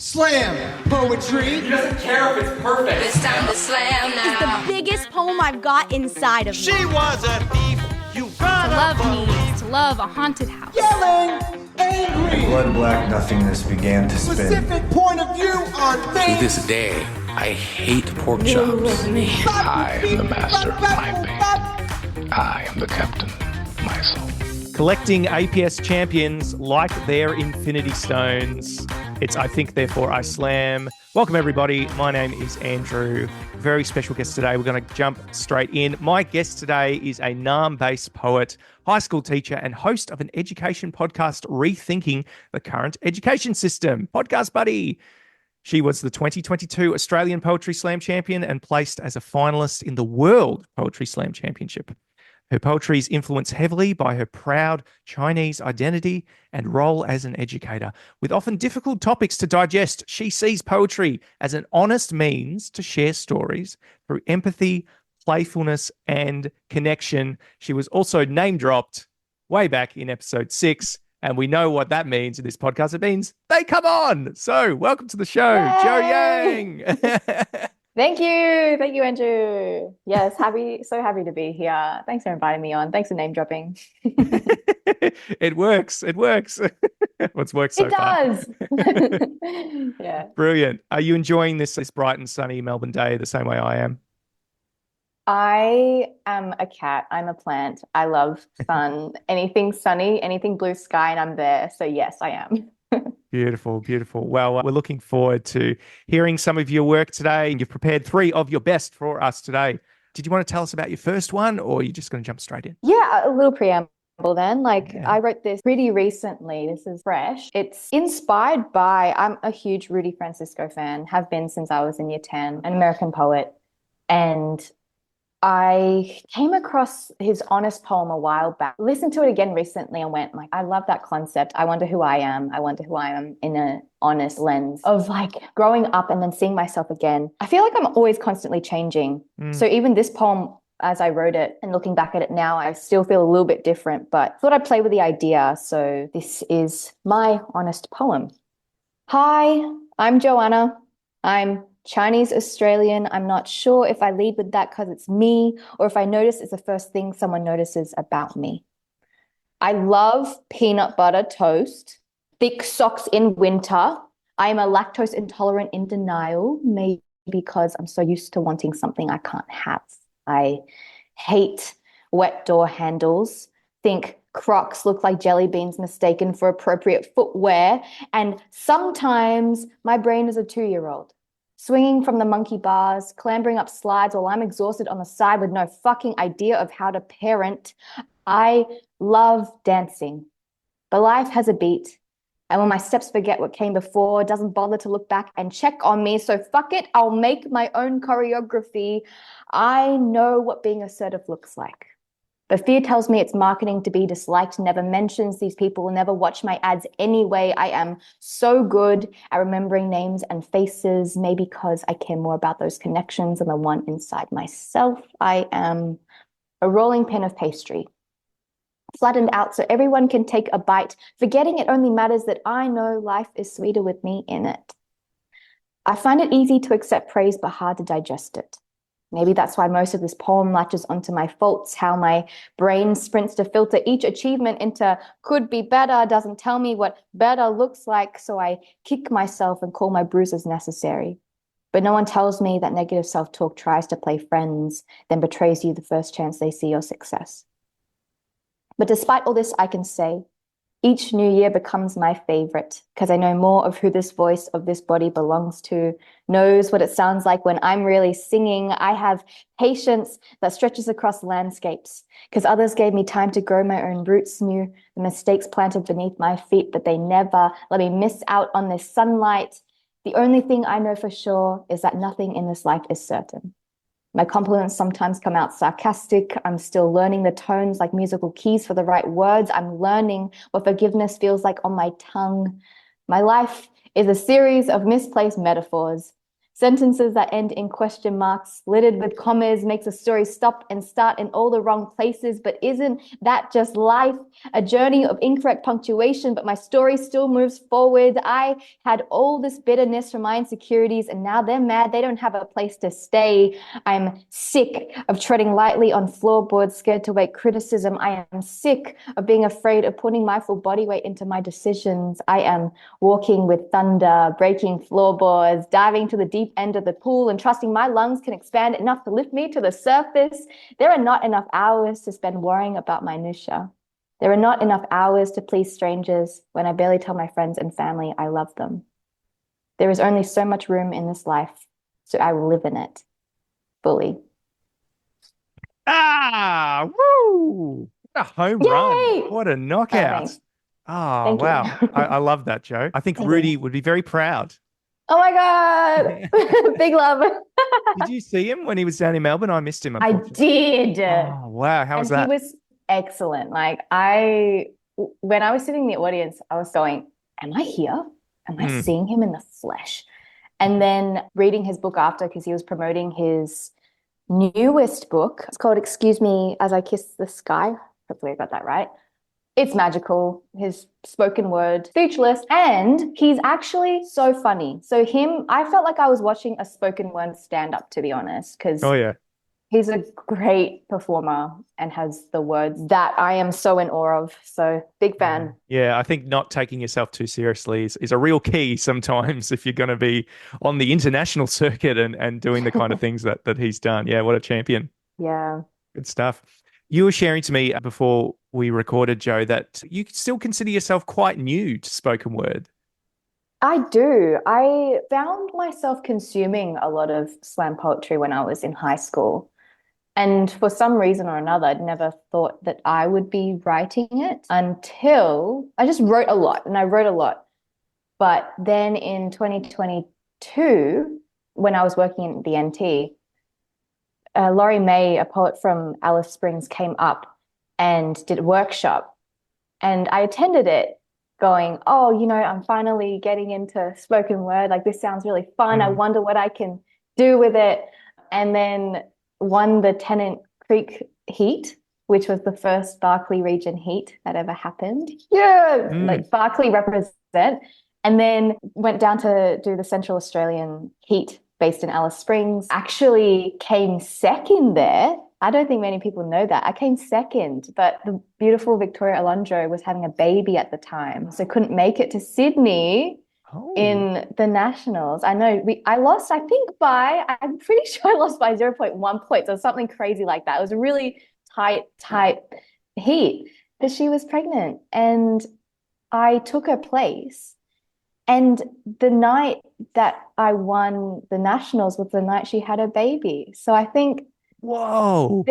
Slam poetry. He doesn't care if it's perfect. It's time to slam now. It's the biggest poem I've got inside of me. She was a thief. You To run love means to love a haunted house. Yelling, angry. Blood-black nothingness began to spin. Specific point of view on To things. this day, I hate pork chops. I am the master of my fate. I am the captain of my soul. Collecting APS champions like their Infinity Stones. It's I Think, Therefore I Slam. Welcome, everybody. My name is Andrew. Very special guest today. We're going to jump straight in. My guest today is a Naarm-based poet, high school teacher, and host of an education podcast, Rethinking the Current Education System. Podcast buddy. She was the 2022 Australian Poetry Slam champion and placed as a finalist in the World Poetry Slam Championship. Her poetry is influenced heavily by her proud Chinese identity and role as an educator. With often difficult topics to digest, she sees poetry as an honest means to share stories through empathy, playfulness, and connection. She was also name-dropped way back in episode 6, and we know what that means in this podcast. It means they come on. So welcome to the show, Yay! Jo Yang. Thank you, Andrew. Yes, so happy to be here. Thanks for inviting me on. Thanks for name dropping. It works. What's worked so far? It does. Yeah. Brilliant. Are you enjoying this bright and sunny Melbourne day the same way I am? I am a cat. I'm a plant. I love sun. Anything sunny, anything blue sky, and I'm there. So yes, I am. Beautiful, beautiful. Well, we're looking forward to hearing some of your work today. You've prepared 3 of your best for us today. Did you want to tell us about your first one, or are you just going to jump straight in? Yeah, a little preamble then. I wrote this pretty recently. This is fresh. It's inspired by, I'm a huge Rudy Francisco fan, have been since I was in year 10, an American poet. And I came across his honest poem a while back, listened to it again recently and went I love that concept. I wonder who I am. I wonder who I am in an honest lens of growing up and then seeing myself again. I feel like I'm always constantly changing. So even this poem, as I wrote it and looking back at it now, I still feel a little bit different, but I thought I'd play with the idea. So this is my honest poem. Hi, I'm Joanna. I'm Chinese Australian. I'm not sure if I lead with that because it's me or if I notice it's the first thing someone notices about me. I love peanut butter toast, thick socks in winter. I am a lactose intolerant in denial, maybe because I'm so used to wanting something I can't have. I hate wet door handles. Think Crocs look like jelly beans mistaken for appropriate footwear. And sometimes my brain is a 2-year-old. Swinging from the monkey bars, clambering up slides while I'm exhausted on the side with no fucking idea of how to parent. I love dancing, but life has a beat. And when my steps forget what came before, it doesn't bother to look back and check on me. So fuck it, I'll make my own choreography. I know what being assertive looks like. But fear tells me it's marketing to be disliked, never mentions these people, never watch my ads anyway. I am so good at remembering names and faces, maybe because I care more about those connections than the one inside myself. I am a rolling pin of pastry, flattened out so everyone can take a bite, forgetting it only matters that I know life is sweeter with me in it. I find it easy to accept praise, but hard to digest it. Maybe that's why most of this poem latches onto my faults, how my brain sprints to filter each achievement into could be better, doesn't tell me what better looks like, so I kick myself and call my bruises necessary. But no one tells me that negative self-talk tries to play friends, then betrays you the first chance they see your success. But despite all this, I can say, each new year becomes my favorite because I know more of who this voice of this body belongs to, knows what it sounds like when I'm really singing. I have patience that stretches across landscapes because others gave me time to grow my own roots, knew the mistakes planted beneath my feet, but they never let me miss out on this sunlight. The only thing I know for sure is that nothing in this life is certain. My compliments sometimes come out sarcastic. I'm still learning the tones like musical keys for the right words. I'm learning what forgiveness feels like on my tongue. My life is a series of misplaced metaphors. Sentences that end in question marks, littered with commas, makes a story stop and start in all the wrong places. But isn't that just life? A journey of incorrect punctuation, but my story still moves forward. I had all this bitterness from my insecurities, and now they're mad. They don't have a place to stay. I'm sick of treading lightly on floorboards, scared to await criticism. I am sick of being afraid of putting my full body weight into my decisions. I am walking with thunder, breaking floorboards, diving to the deep end of the pool and trusting my lungs can expand enough to lift me to the surface. There are not enough hours to spend worrying about minutia. There are not enough hours to please strangers when I barely tell my friends and family I love them. There is only so much room in this life, so I will live in it fully. Ah, woo! What a home run. What a knockout. Thanks. Oh, Thank wow. you. I love that, Joe. I think Thank Rudy you. would be very proud. Oh my God. Big love. Did you see him when he was down in Melbourne? I missed him, I unfortunately. did. Oh, wow. How was And that? he was excellent. When I was sitting in the audience, I was going, am I here? Am I seeing him in the flesh? And then reading his book after, because he was promoting his newest book. It's called Excuse Me As I Kiss the Sky. Hopefully I got that right. It's magical. His spoken word, speechless, and he's actually so funny. So I felt like I was watching a spoken word stand up, to be honest, because Oh, yeah. he's a great performer and has the words that I am so in awe of. So big fan. Yeah, I think not taking yourself too seriously is a real key sometimes if you're going to be on the international circuit and doing the kind of things that he's done. Yeah, what a champion. Yeah. Good stuff. You were sharing to me before we recorded, Joe, that you still consider yourself quite new to spoken word. I do. I found myself consuming a lot of slam poetry when I was in high school. And for some reason or another, I'd never thought that I would be writing it until I just wrote a lot, and I wrote a lot. But then in 2022, when I was working in the NT, Laurie May, a poet from Alice Springs, came up and did a workshop. And I attended it going, oh, I'm finally getting into spoken word. Like, this sounds really fun. I wonder what I can do with it. And then won the Tennant Creek Heat, which was the first Barkly region heat that ever happened. Yeah, like Barkly represent. And then went down to do the Central Australian Heat based in Alice Springs. Actually came second there. I don't think many people know that. I came second, but the beautiful Victoria Alondro was having a baby at the time, so couldn't make it to Sydney in the nationals. I know I lost, I'm pretty sure I lost by 0.1 points or something crazy like that. It was a really tight heat because she was pregnant and I took her place. And the night that I won the nationals was the night she had her baby. So I think, whoa,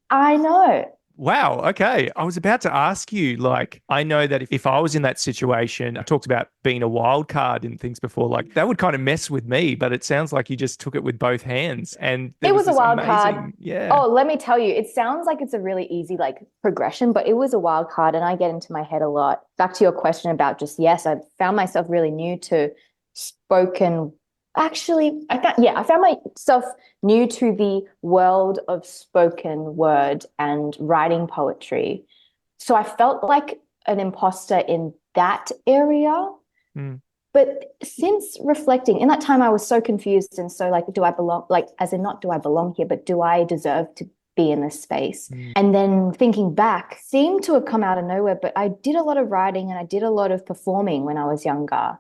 I know. Wow. Okay. I was about to ask you, like, I know that if I was in that situation, I talked about being a wild card and things before, like that would kind of mess with me, but it sounds like you just took it with both hands. And it was a wild card. Yeah. Oh, let me tell you, it sounds like it's a really easy like progression, but it was a wild card and I get into my head a lot. Back to your question about just, yes, I found myself really new to spoken. Actually, I found myself new to the world of spoken word and writing poetry. So I felt like an imposter in that area. But since reflecting, in that time I was so confused and so like, do I belong? Like, as in not do I belong here, but do I deserve to be in this space? And then thinking back, seemed to have come out of nowhere, but I did a lot of writing and I did a lot of performing when I was younger.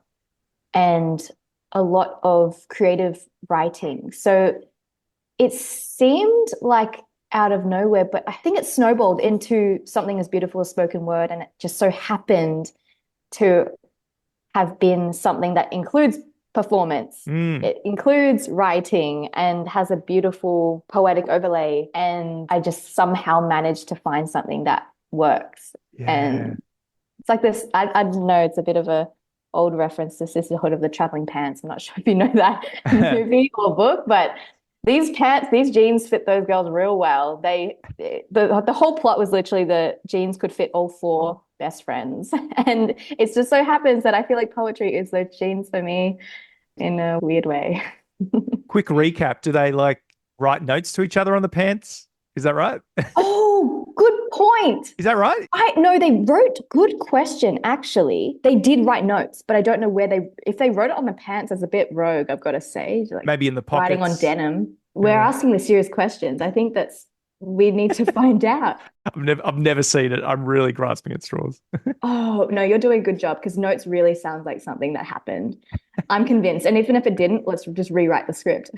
And a lot of creative writing. So it seemed like out of nowhere, but I think it snowballed into something as beautiful as spoken word. And it just so happened to have been something that includes performance. It includes writing and has a beautiful poetic overlay. And I just somehow managed to find something that works. Yeah. And it's like this, I know it's a bit of a old reference to Sisterhood of the Traveling Pants. I'm not sure if you know that movie or book, but these jeans fit those girls real well. The whole plot was literally the jeans could fit all four best friends. And it just so happens that I feel like poetry is those jeans for me in a weird way. Quick recap. Do they like write notes to each other on the pants? Is that right? Oh, good point. Is that right? I no, they wrote, good question, actually. They did write notes, but I don't know if they wrote it on the pants, that's a bit rogue, I've got to say. Like Maybe in the pockets. writing on denim. We're Yeah. asking the serious questions. I think we need to find out. I've never seen it. I'm really grasping at straws. Oh, no, you're doing a good job because notes really sounds like something that happened. I'm convinced. And even if it didn't, let's just rewrite the script.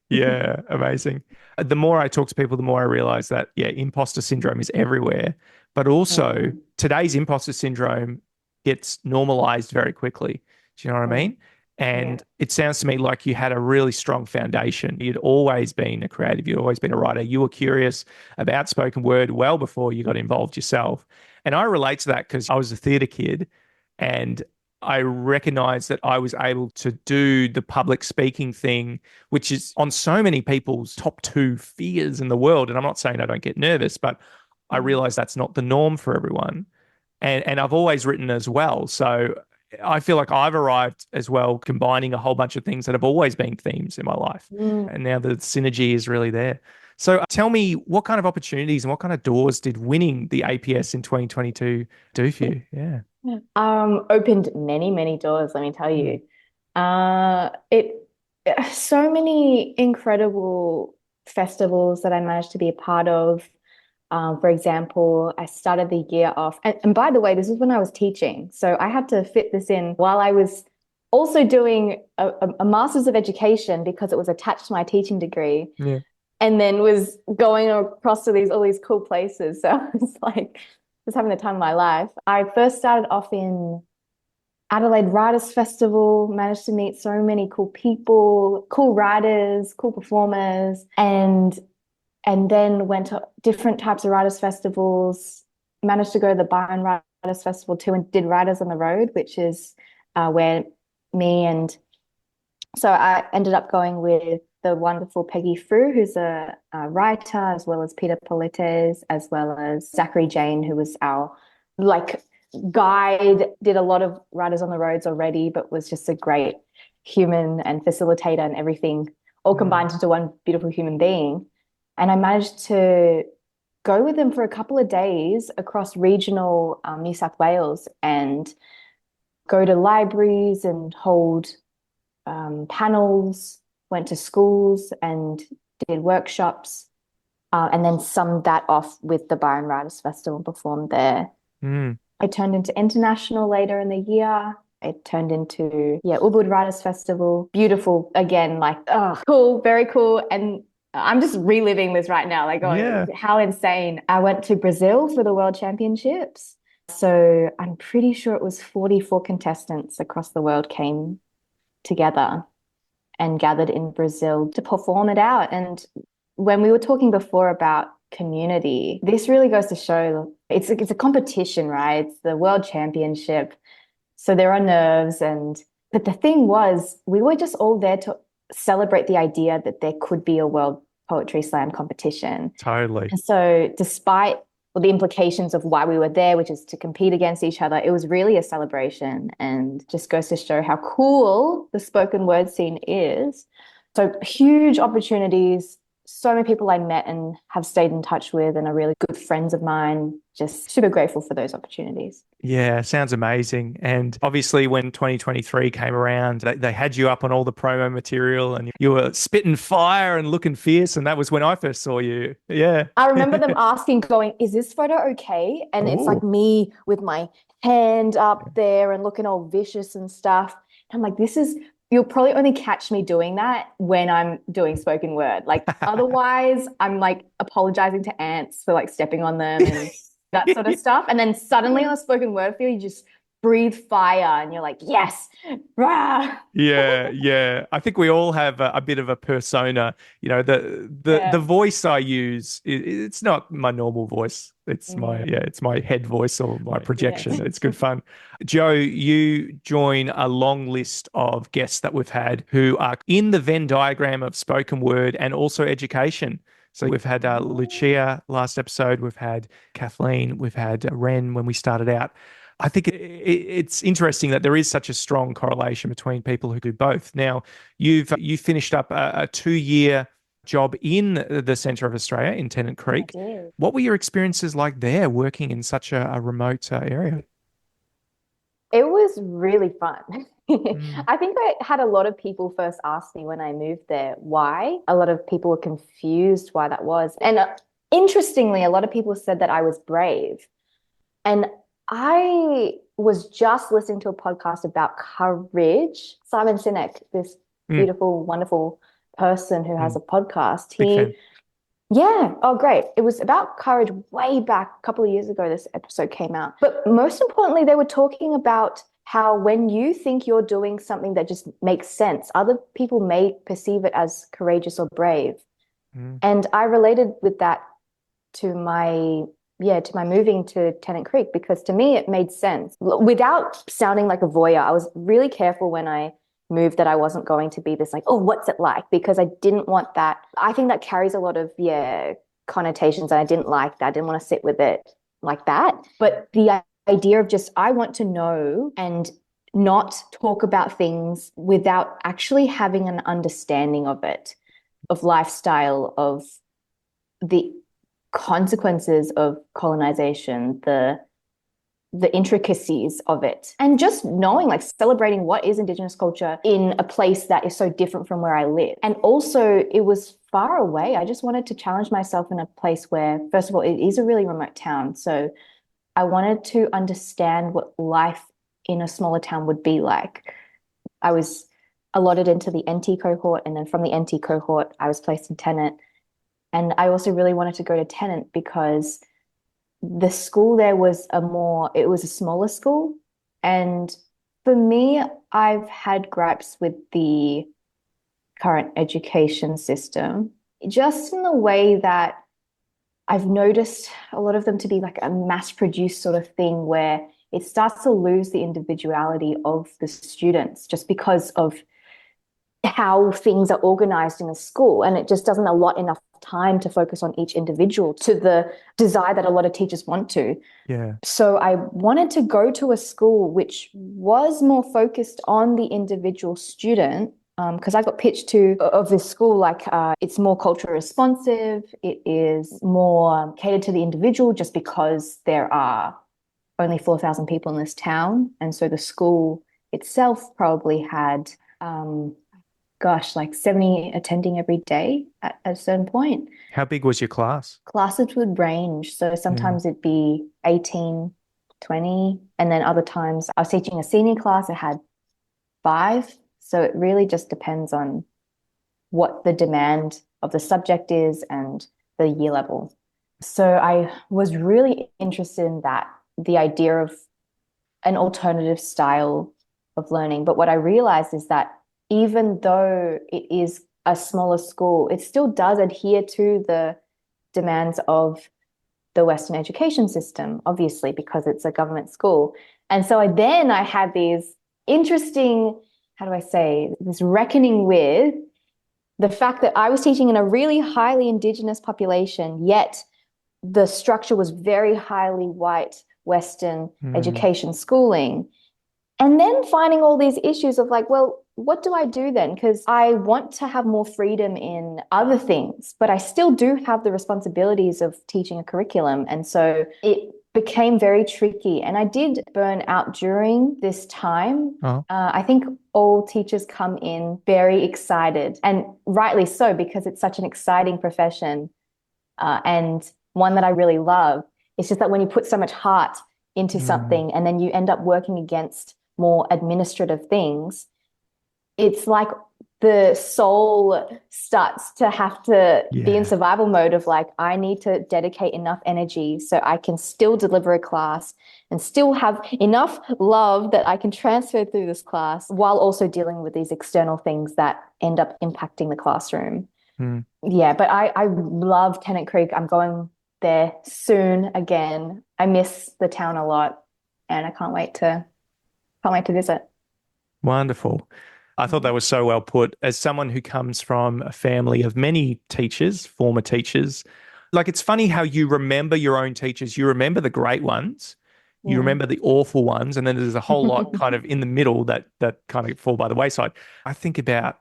Yeah, amazing. The more I talk to people, the more I realize that, yeah, imposter syndrome is everywhere. But also, today's imposter syndrome gets normalized very quickly. Do you know what I mean? And it sounds to me like you had a really strong foundation. You'd always been a creative. You'd always been a writer. You were curious about spoken word well before you got involved yourself. And I relate to that because I was a theatre kid and I recognized that I was able to do the public speaking thing, which is on so many people's top 2 fears in the world. And I'm not saying I don't get nervous, but I realize that's not the norm for everyone. And I've always written as well. So I feel like I've arrived as well, combining a whole bunch of things that have always been themes in my life. And now the synergy is really there. So tell me, what kind of opportunities and what kind of doors did winning the APS in 2022 do for you? Yeah. Opened many, many doors, let me tell you. So many incredible festivals that I managed to be a part of. For example, I started the year off, and by the way, this is when I was teaching. So I had to fit this in while I was also doing a master's of education because it was attached to my teaching degree. Yeah. And then was going across to all these cool places. So I was like, just having the time of my life. I first started off in Adelaide Writers Festival, managed to meet so many cool people, cool writers, cool performers, and then went to different types of writers festivals, managed to go to the Byron Writers Festival too, and did Writers on the Road, which is where so I ended up going with the wonderful Peggy Frew, who's a writer, as well as Peter Polites, as well as Zachary Jane, who was our guide, did a lot of Writers on the Roads already, but was just a great human and facilitator and everything all combined into one beautiful human being. And I managed to go with them for a couple of days across regional New South Wales and go to libraries and hold panels, went to schools and did workshops, and then summed that off with the Byron Writers Festival and performed there. I turned into international later in the year. It turned into, Ubud Writers Festival. Beautiful, again, cool, very cool. And I'm just reliving this right now, how insane. I went to Brazil for the World Championships. So I'm pretty sure it was 44 contestants across the world came together and gathered in Brazil to perform it out. And when we were talking before about community, this really goes to show it's a competition, right? It's the World Championship. So there are nerves. But the thing was, we were just all there to celebrate the idea that there could be a World Poetry Slam competition. Totally. And so despite the implications of why we were there, which is to compete against each other, it was really a celebration and just goes to show how cool the spoken word scene is. So huge opportunities, so many people I met and have stayed in touch with and are really good friends of mine. Just super grateful for those opportunities. Yeah, sounds amazing. And obviously when 2023 came around, they had you up on all the promo material and you were spitting fire and looking fierce. And that was when I first saw you. Yeah. I remember them asking, going, is this photo okay? And it's like me with my hand up there and looking all vicious and stuff. And I'm like, you'll probably only catch me doing that when I'm doing spoken word. Otherwise, I'm apologizing to ants for stepping on them and that sort of stuff. And then suddenly on a spoken word field, you just breathe fire and you're like, yes, rah. Yeah. I think we all have a bit of a persona. The voice I use, it's not my normal voice. It's my head voice or my projection. Yes. It's good fun. Jo, you join a long list of guests that we've had who are in the Venn diagram of spoken word and also education. So we've had Lucia last episode, we've had Kathleen, we've had Ren when we started out. I think it's interesting that there is such a strong correlation between people who do both. Now, you finished up a 2-year job in the centre of Australia in Tennant Creek. I did. What were your experiences like there working in such a remote area? It was really fun. I think I had a lot of people first ask me when I moved there why. A lot of people were confused why that was. And interestingly, a lot of people said that I was brave. And I was just listening to a podcast about courage. Simon Sinek, this beautiful, wonderful person who has a podcast. Big fan. Yeah. Oh, great. It was about courage way back a couple of years ago. This episode came out. But most importantly, they were talking about how when you think you're doing something that just makes sense, other people may perceive it as courageous or brave. And I related with that to my moving to Tennant Creek, because to me it made sense. Without sounding like a voyeur, I was really careful when I moved that I wasn't going to be this like, oh, what's it like? Because I didn't want that. I think that carries a lot of, connotations, and I didn't like that. I didn't want to sit with it like that. But the idea of just, I want to know and not talk about things without actually having an understanding of it, of lifestyle, of the consequences of colonization, the intricacies of it, and just knowing, like, celebrating what is Indigenous culture in a place that is so different from where I live. And also, it was far away. I just wanted to challenge myself in a place where, first of all, it is a really remote town. So I wanted to understand what life in a smaller town would be like. I was allotted into the NT cohort, and then from the NT cohort, I was placed in Tennant. And I also really wanted to go to Tennant because the school there was it was a smaller school. And for me, I've had gripes with the current education system, just in the way that I've noticed a lot of them to be like a mass-produced sort of thing where it starts to lose the individuality of the students just because of how things are organized in a school, and it just doesn't allot enough time to focus on each individual to the desire that a lot of teachers want to. Yeah. So I wanted to go to a school which was more focused on the individual student, because I got pitched of this school like it's more culturally responsive, it is more catered to the individual just because there are only 4,000 people in this town. And so the school itself probably had like 70 attending every day at a certain point. how big was your class? Classes would range. So sometimes it'd be 18, 20. And then other times I was teaching a senior class, it had 5. So it really just depends on what the demand of the subject is and the year level. So I was really interested in that, the idea of an alternative style of learning. But what I realized is that even though it is a smaller school, it still does adhere to the demands of the Western education system, obviously, because it's a government school. And so I had these interesting, this reckoning with the fact that I was teaching in a really highly Indigenous population, yet the structure was very highly white Western education schooling. And then finding all these issues of like, well, what do I do then? Because I want to have more freedom in other things, but I still do have the responsibilities of teaching a curriculum. And so it became very tricky. And I did burn out during this time. I think all teachers come in very excited, and rightly so, because it's such an exciting profession and one that I really love. It's just that when you put so much heart into something and then you end up working against more administrative things, it's like the soul starts to have to be in survival mode of like, I need to dedicate enough energy so I can still deliver a class and still have enough love that I can transfer through this class while also dealing with these external things that end up impacting the classroom. Yeah, but I love Tennant Creek. I'm going there soon again. I miss the town a lot and I can't wait to visit. Wonderful. I thought that was so well put. As someone who comes from a family of many teachers, former teachers, like it's funny how you remember your own teachers. You remember the great ones, you remember the awful ones, and then there's a whole lot kind of in the middle that kind of fall by the wayside. I think about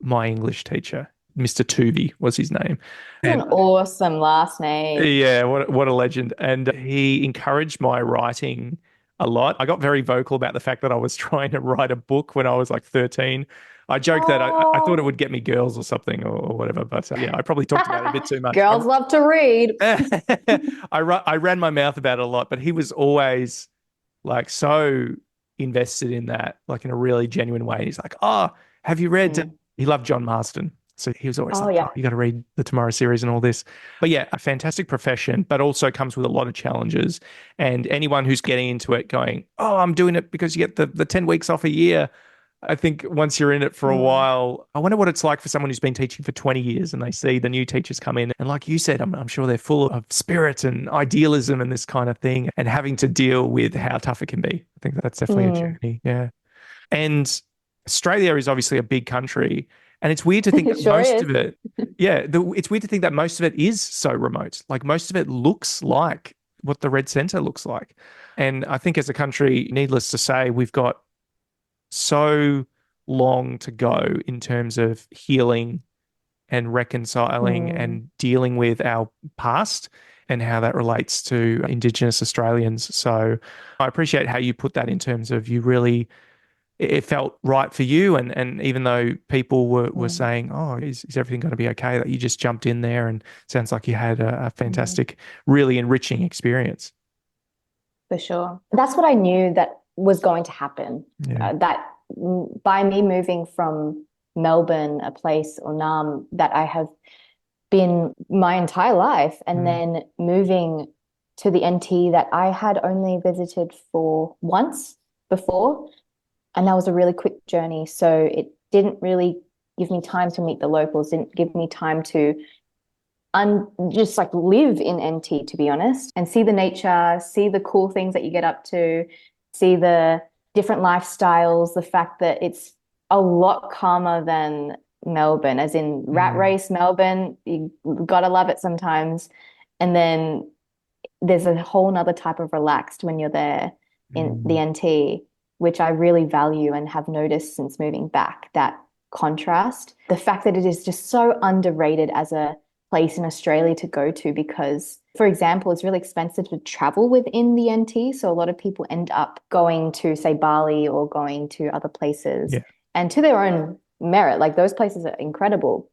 my English teacher, Mr. Tuvey was his name. An awesome last name. Yeah, what a legend. And he encouraged my writing a lot. I got very vocal about the fact that I was trying to write a book when I was like 13. I joked that I thought it would get me girls or something or whatever, but yeah, I probably talked about it a bit too much. Girls love to read. I ran my mouth about it a lot, but he was always like so invested in that, like in a really genuine way. He's like, "Oh, have you read?" He loved John Marsden. So he was always like, yeah. "Oh, you got to read the Tomorrow series and all this." But yeah, a fantastic profession, but also comes with a lot of challenges. And anyone who's getting into it going, "Oh, I'm doing it because you get the 10 weeks off a year." I think once you're in it for a while, I wonder what it's like for someone who's been teaching for 20 years and they see the new teachers come in. And like you said, I'm sure they're full of spirit and idealism and this kind of thing, and having to deal with how tough it can be. I think that's definitely a journey. Yeah. And Australia is obviously a big country. And it's weird to think that most of it, it's weird to think that most of it is so remote. Like most of it looks like what the Red Centre looks like. And I think as a country, needless to say, we've got so long to go in terms of healing and reconciling and dealing with our past and how that relates to Indigenous Australians. So I appreciate how you put that in terms of you really, it felt right for you. And even though people were saying, "Oh, is everything going to be okay?" that you just jumped in there, and it sounds like you had a fantastic, really enriching experience. For sure. That's what I knew that was going to happen. That by me moving from Melbourne, a place, or Naarm that I have been my entire life, and then moving to the NT that I had only visited for once before. And that was a really quick journey. So it didn't really give me time to meet the locals, didn't give me time to just like live in NT, to be honest, and see the nature, see the cool things that you get up to, see the different lifestyles, the fact that it's a lot calmer than Melbourne, as in rat race Melbourne. You gotta love it sometimes. And then there's a whole nother type of relaxed when you're there in the NT, which I really value and have noticed since moving back, that contrast. The fact that it is just so underrated as a place in Australia to go to because, for example, it's really expensive to travel within the NT. So a lot of people end up going to, say, Bali or going to other places and to their own merit. Like those places are incredible.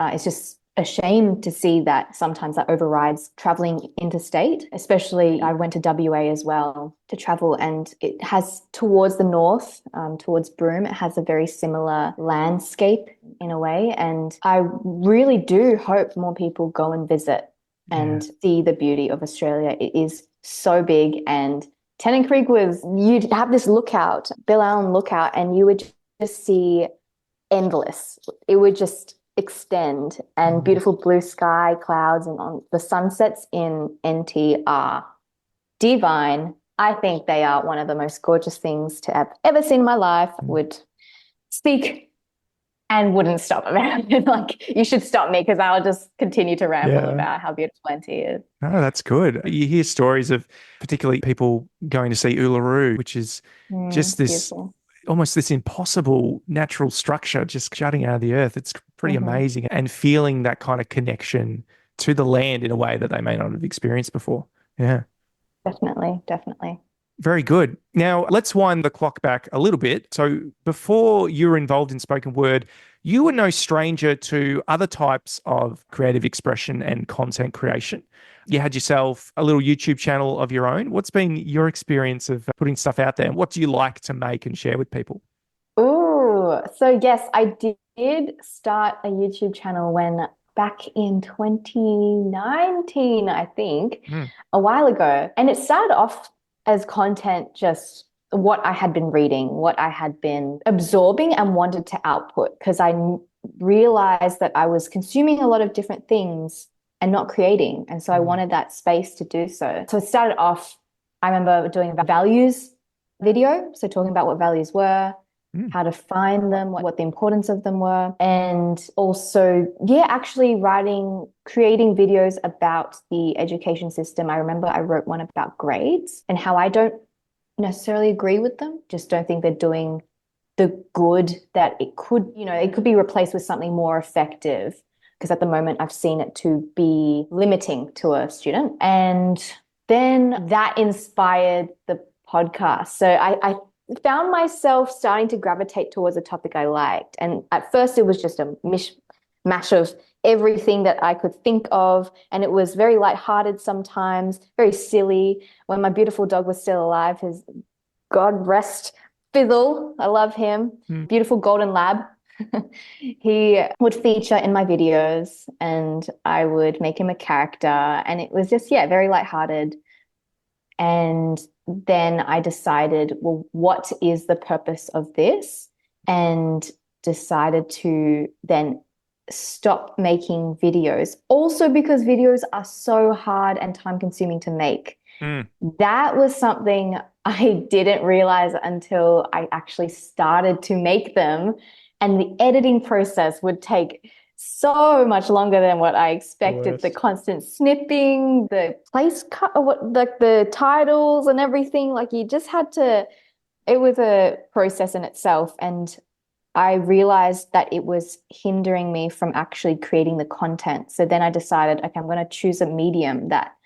It's just a shame to see that sometimes that overrides traveling interstate, especially I went to WA as well to travel, and it has towards the north, towards Broome, it has a very similar landscape in a way. And I really do hope more people go and visit and see the beauty of Australia. It is so big. And Tennant Creek you'd have this lookout, Bill Allen lookout, and you would just see endless. It would just extend, and beautiful blue sky, clouds, and on the sunsets in NT are divine. I think they are one of the most gorgeous things to have ever seen in my life. Would speak and wouldn't stop about it. Like, you should stop me because I'll just continue to ramble about how beautiful NT is. Oh, that's good. You hear stories of particularly people going to see Uluru, which is just this beautiful, almost this impossible natural structure just jutting out of the earth. It's pretty amazing, and feeling that kind of connection to the land in a way that they may not have experienced before. Yeah. Definitely. Very good. Now, let's wind the clock back a little bit. So before you were involved in spoken word, you were no stranger to other types of creative expression and content creation. You had yourself a little YouTube channel of your own. What's been your experience of putting stuff out there? And what do you like to make and share with people? Oh, so yes, I did start a YouTube channel back in 2019, I think, a while ago. And it started off as content, just what I had been reading, what I had been absorbing and wanted to output, because I realized that I was consuming a lot of different things and not creating. And so I wanted that space to do so. So it started off, I remember doing a values video. So talking about what values were, how to find them, what the importance of them were. And also, actually creating videos about the education system. I remember I wrote one about grades and how I don't necessarily agree with them, just don't think they're doing the good that it could be replaced with something more effective, because at the moment I've seen it to be limiting to a student. And then that inspired the podcast. So I found myself starting to gravitate towards a topic I liked. And at first it was just a mishmash of everything that I could think of. And it was very lighthearted sometimes, very silly. When my beautiful dog was still alive, his God rest Fizzle, I love him, beautiful golden lab. He would feature in my videos and I would make him a character. And it was just, very lighthearted. And then I decided, well, what is the purpose of this? And decided to then stop making videos. Also because videos are so hard and time consuming to make. That was something I didn't realize until I actually started to make them. And the editing process would take so much longer than what I expected. The constant snipping, the place cut, the titles and everything. Like you just had to, it was a process in itself. And I realized that it was hindering me from actually creating the content. So then I decided, okay, I'm going to choose a medium that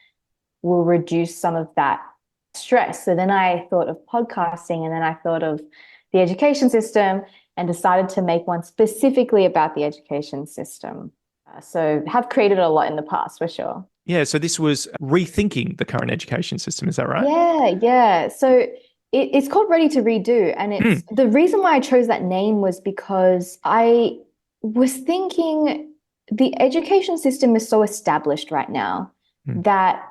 will reduce some of that stress. So then I thought of podcasting, and then I thought of the education system and decided to make one specifically about the education system. So have created a lot in the past for sure. Yeah, so this was rethinking the current education system, is that right? Yeah. So it's called Ready to Redo. And it's the reason why I chose that name was because I was thinking the education system is so established right now that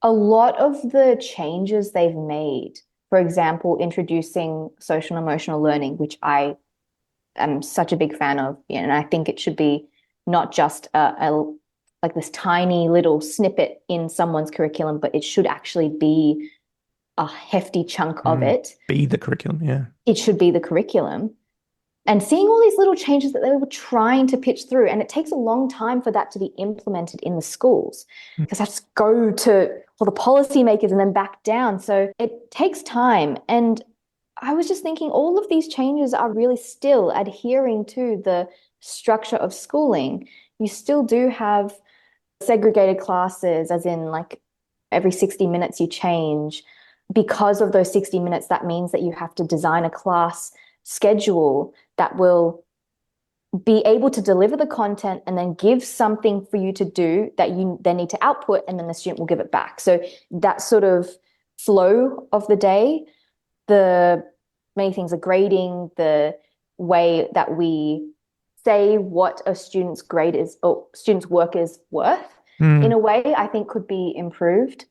a lot of the changes they've made, for example, introducing social and emotional learning, which I am such a big fan of, and I think it should be not just like this tiny little snippet in someone's curriculum, but it should actually be a hefty chunk of it. Be the curriculum, yeah. It should be the curriculum. And seeing all these little changes that they were trying to pitch through, and it takes a long time for that to be implemented in the schools, because that's go to all the policymakers and then back down. So it takes time. And I was just thinking all of these changes are really still adhering to the structure of schooling. You still do have segregated classes, as in like every 60 minutes you change. Because of those 60 minutes, that means that you have to design a class schedule that will be able to deliver the content and then give something for you to do that you then need to output, and then the student will give it back. So that sort of flow of the day, the many things, the grading, the way that we say what a student's grade is or student's work is worth, in a way, I think could be improved.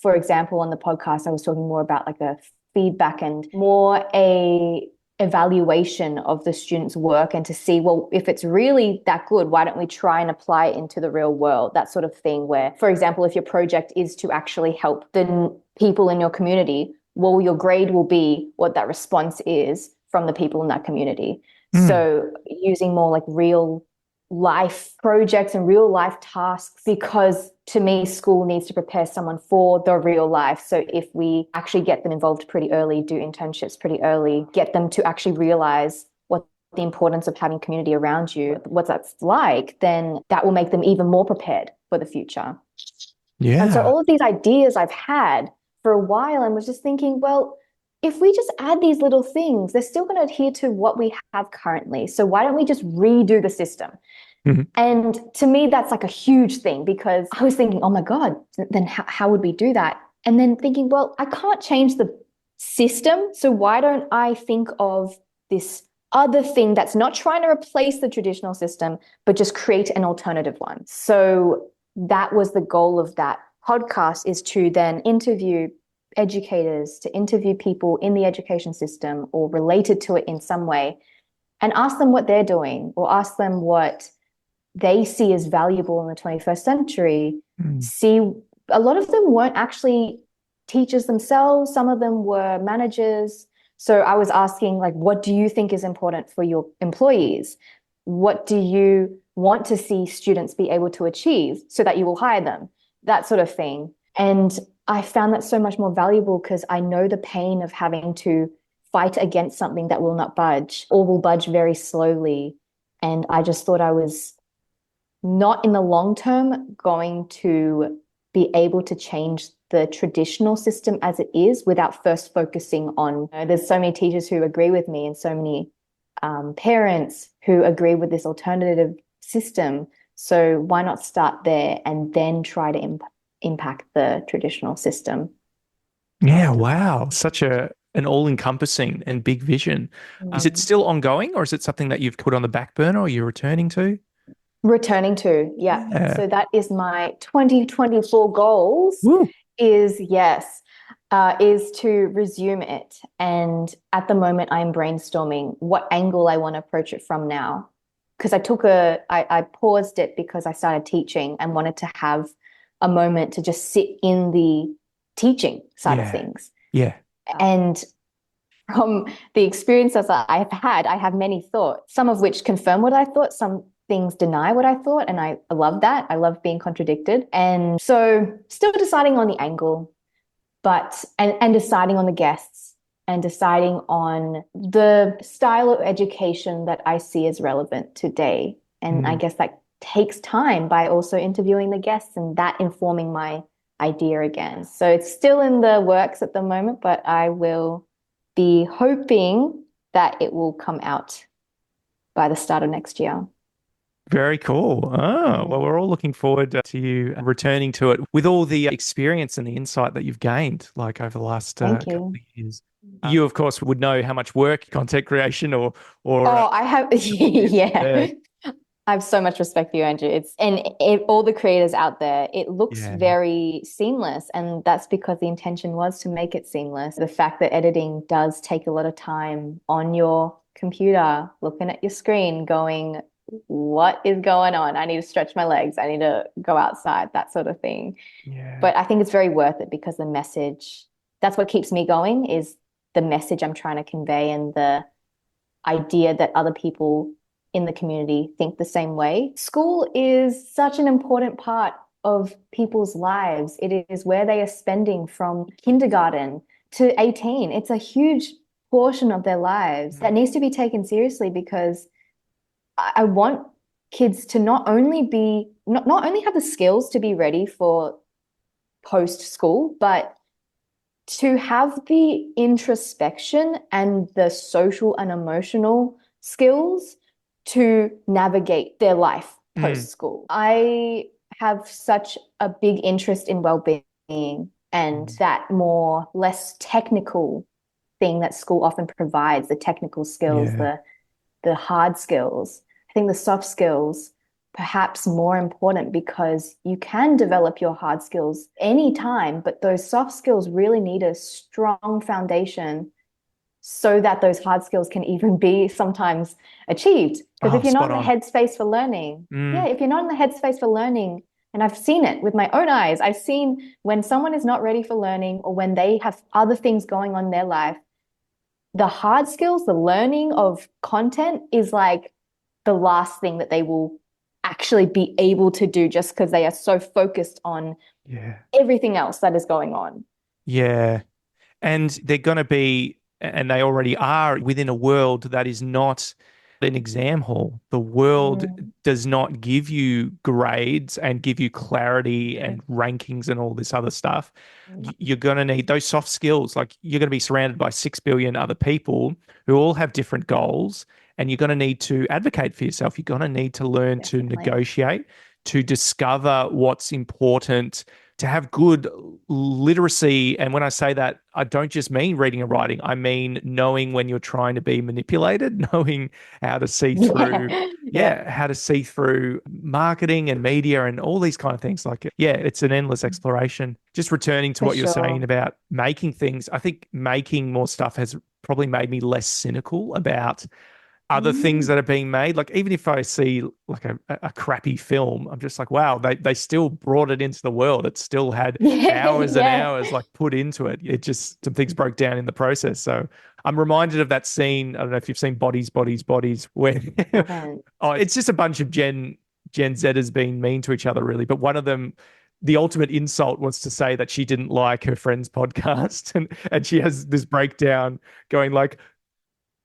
For example, on the podcast, I was talking more about like a feedback and more a evaluation of the student's work, and to see, well, if it's really that good, why don't we try and apply it into the real world? That sort of thing where, for example, if your project is to actually help the people in your community, well, your grade will be what that response is from the people in that community. So using more like real life projects and real life tasks, because to me, school needs to prepare someone for the real life. So if we actually get them involved pretty early, do internships pretty early, get them to actually realize what the importance of having community around you, what that's like, then that will make them even more prepared for the future. Yeah. And so all of these ideas I've had for a while, and was just thinking, well, if we just add these little things, they're still going to adhere to what we have currently. So why don't we just redo the system? And to me, that's like a huge thing, because I was thinking, oh my God, then how would we do that? And then thinking, well, I can't change the system. So why don't I think of this other thing that's not trying to replace the traditional system, but just create an alternative one? So that was the goal of that podcast, is to then interview educators, to interview people in the education system or related to it in some way, and ask them what they're doing, or ask them what they see as valuable in the 21st century. See, a lot of them weren't actually teachers themselves. Some of them were managers. So I was asking, like, what do you think is important for your employees? What do you want to see students be able to achieve so that you will hire them? That sort of thing. And I found that so much more valuable because I know the pain of having to fight against something that will not budge or will budge very slowly. And I just thought I was not in the long term going to be able to change the traditional system as it is without first focusing on, there's so many teachers who agree with me and so many parents who agree with this alternative system. So why not start there and then try to impact the traditional system? Yeah, wow. Such an all-encompassing and big vision. Is it still ongoing, or is it something that you've put on the back burner or you're returning to? Returning to, yeah. Yeah. So that is my 2024 goals. Woo. Is to resume it. And at the moment, I'm brainstorming what angle I want to approach it from now. Because I paused it because I started teaching and wanted to have a moment to just sit in the teaching side of things. Yeah. And from the experiences that I've had, I have many thoughts, some of which confirm what I thought, some things deny what I thought. And I love that. I love being contradicted. And so still deciding on the angle, but and deciding on the guests and deciding on the style of education that I see as relevant today. And I guess that takes time by also interviewing the guests and that informing my idea again. So it's still in the works at the moment, but I will be hoping that it will come out by the start of next year. Very cool. Oh, well, we're all looking forward to you returning to it with all the experience and the insight that you've gained, like over the last couple of years. You, of course, would know how much work content creation or I have, yeah. I have so much respect for you, Andrew. All the creators out there, it looks very seamless. And that's because the intention was to make it seamless. The fact that editing does take a lot of time on your computer, looking at your screen, going, what is going on? I need to stretch my legs. I need to go outside, that sort of thing. Yeah. But I think it's very worth it because the message, that's what keeps me going, is the message I'm trying to convey and the idea that other people in the community think the same way. School is such an important part of people's lives. It is where they are spending from kindergarten to 18. It's a huge portion of their lives that needs to be taken seriously, because I want kids to not only have the skills to be ready for post school, but to have the introspection and the social and emotional skills to navigate their life post school. I have such a big interest in well-being and that less technical thing that school often provides, the technical skills, the hard skills. I think the soft skills perhaps more important, because you can develop your hard skills anytime, but those soft skills really need a strong foundation so that those hard skills can even be sometimes achieved. Because if you're not in the headspace for learning, if you're not in the headspace for learning, and I've seen it with my own eyes, I've seen when someone is not ready for learning or when they have other things going on in their life, the hard skills, the learning of content is like the last thing that they will actually be able to do, just because they are so focused on everything else that is going on. Yeah. And they're going to be, and they already are, within a world that is not an exam hall. The world does not give you grades and give you clarity and rankings and all this other stuff. You're going to need those soft skills. Like, you're going to be surrounded by 6 billion other people who all have different goals, and you're going to need to advocate for yourself. You're going to need to learn to negotiate, to discover what's important, to have good literacy. And when I say that, I don't just mean reading and writing. I mean knowing when you're trying to be manipulated, knowing how to see through, how to see through marketing and media and all these kind of things. Like, it's an endless exploration. Just returning to what you're saying about making things, I think making more stuff has probably made me less cynical about other things that are being made. Like even if I see like a crappy film, I'm just like, wow, they still brought it into the world. It still had hours and hours like put into it. It just, some things broke down in the process. So I'm reminded of that scene. I don't know if you've seen Bodies, Bodies, Bodies, where it's just a bunch of Gen Zers being mean to each other, really. But one of them, the ultimate insult was to say that she didn't like her friend's podcast, and she has this breakdown going like,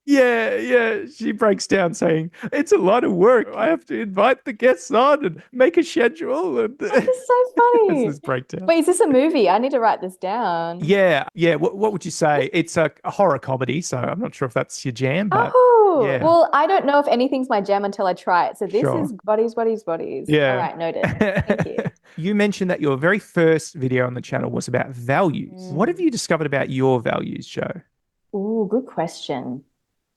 yeah. She breaks down saying, it's a lot of work. I have to invite the guests on and make a schedule. And This is so funny. it's this breakdown. Wait, is this a movie? I need to write this down. Yeah. What would you say? It's a horror comedy, so I'm not sure if that's your jam, but yeah. Well, I don't know if anything's my jam until I try it. So this Sure. is Bodies, Bodies, Bodies. Yeah. All right, noted. Thank you. You mentioned that your very first video on the channel was about values. What have you discovered about your values, Jo? Ooh, good question.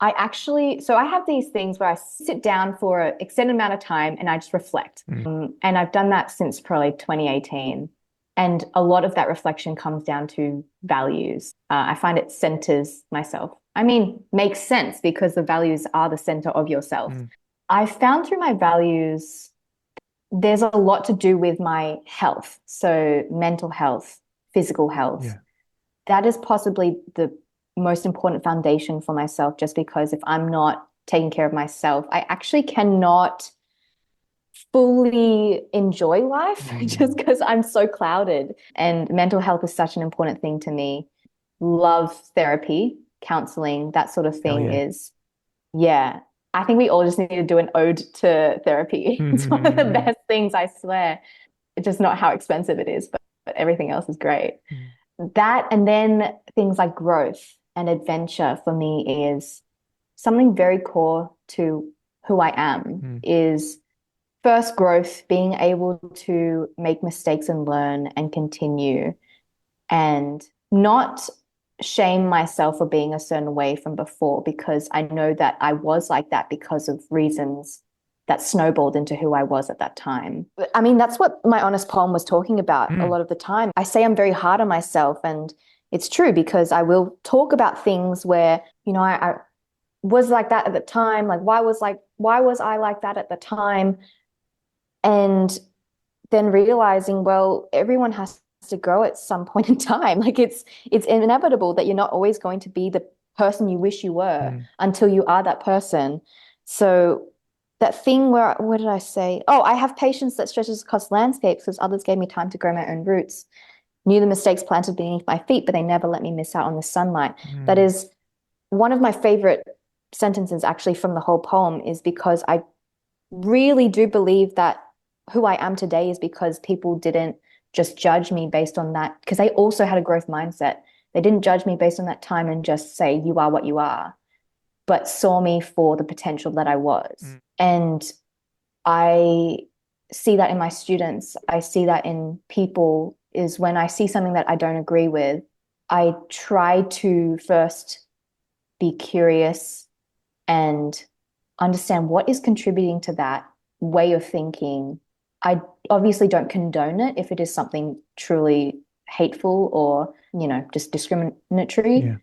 I have these things where I sit down for an extended amount of time and I just reflect. And I've done that since probably 2018. And a lot of that reflection comes down to values. I find it centers myself. I mean, makes sense because the values are the center of yourself. I found through my values, there's a lot to do with my health. So mental health, physical health. Yeah. That is possibly the most important foundation for myself, just because if I'm not taking care of myself, I actually cannot fully enjoy life just because I'm so clouded. And mental health is such an important thing to me. Love therapy, counseling, that sort of thing is, I think we all just need to do an ode to therapy. It's one of the best things, I swear. It's just not how expensive it is, but everything else is great. That, and then things like growth and adventure for me is something very core to who I am, is first growth, being able to make mistakes and learn and continue, and not shame myself for being a certain way from before, because I know that I was like that because of reasons that snowballed into who I was at that time. I mean, that's what my honest poem was talking about a lot of the time. I say I'm very hard on myself, and it's true because I will talk about things where, you know, I was like that at the time. Like, why was I like that at the time? And then realizing, well, everyone has to grow at some point in time. Like it's inevitable that you're not always going to be the person you wish you were until you are that person. So that thing where, what did I say? Oh, I have patience that stretches across landscapes because others gave me time to grow my own roots. Knew the mistakes planted beneath my feet, but they never let me miss out on the sunlight. That is one of my favorite sentences actually from the whole poem, is because I really do believe that who I am today is because people didn't just judge me based on that, because they also had a growth mindset. They didn't judge me based on that time and just say, you are what you are, but saw me for the potential that I was. And I see that in my students. I see that in people, is when I see something that I don't agree with, I try to first be curious and understand what is contributing to that way of thinking. I obviously don't condone it if it is something truly hateful or, you know, just discriminatory,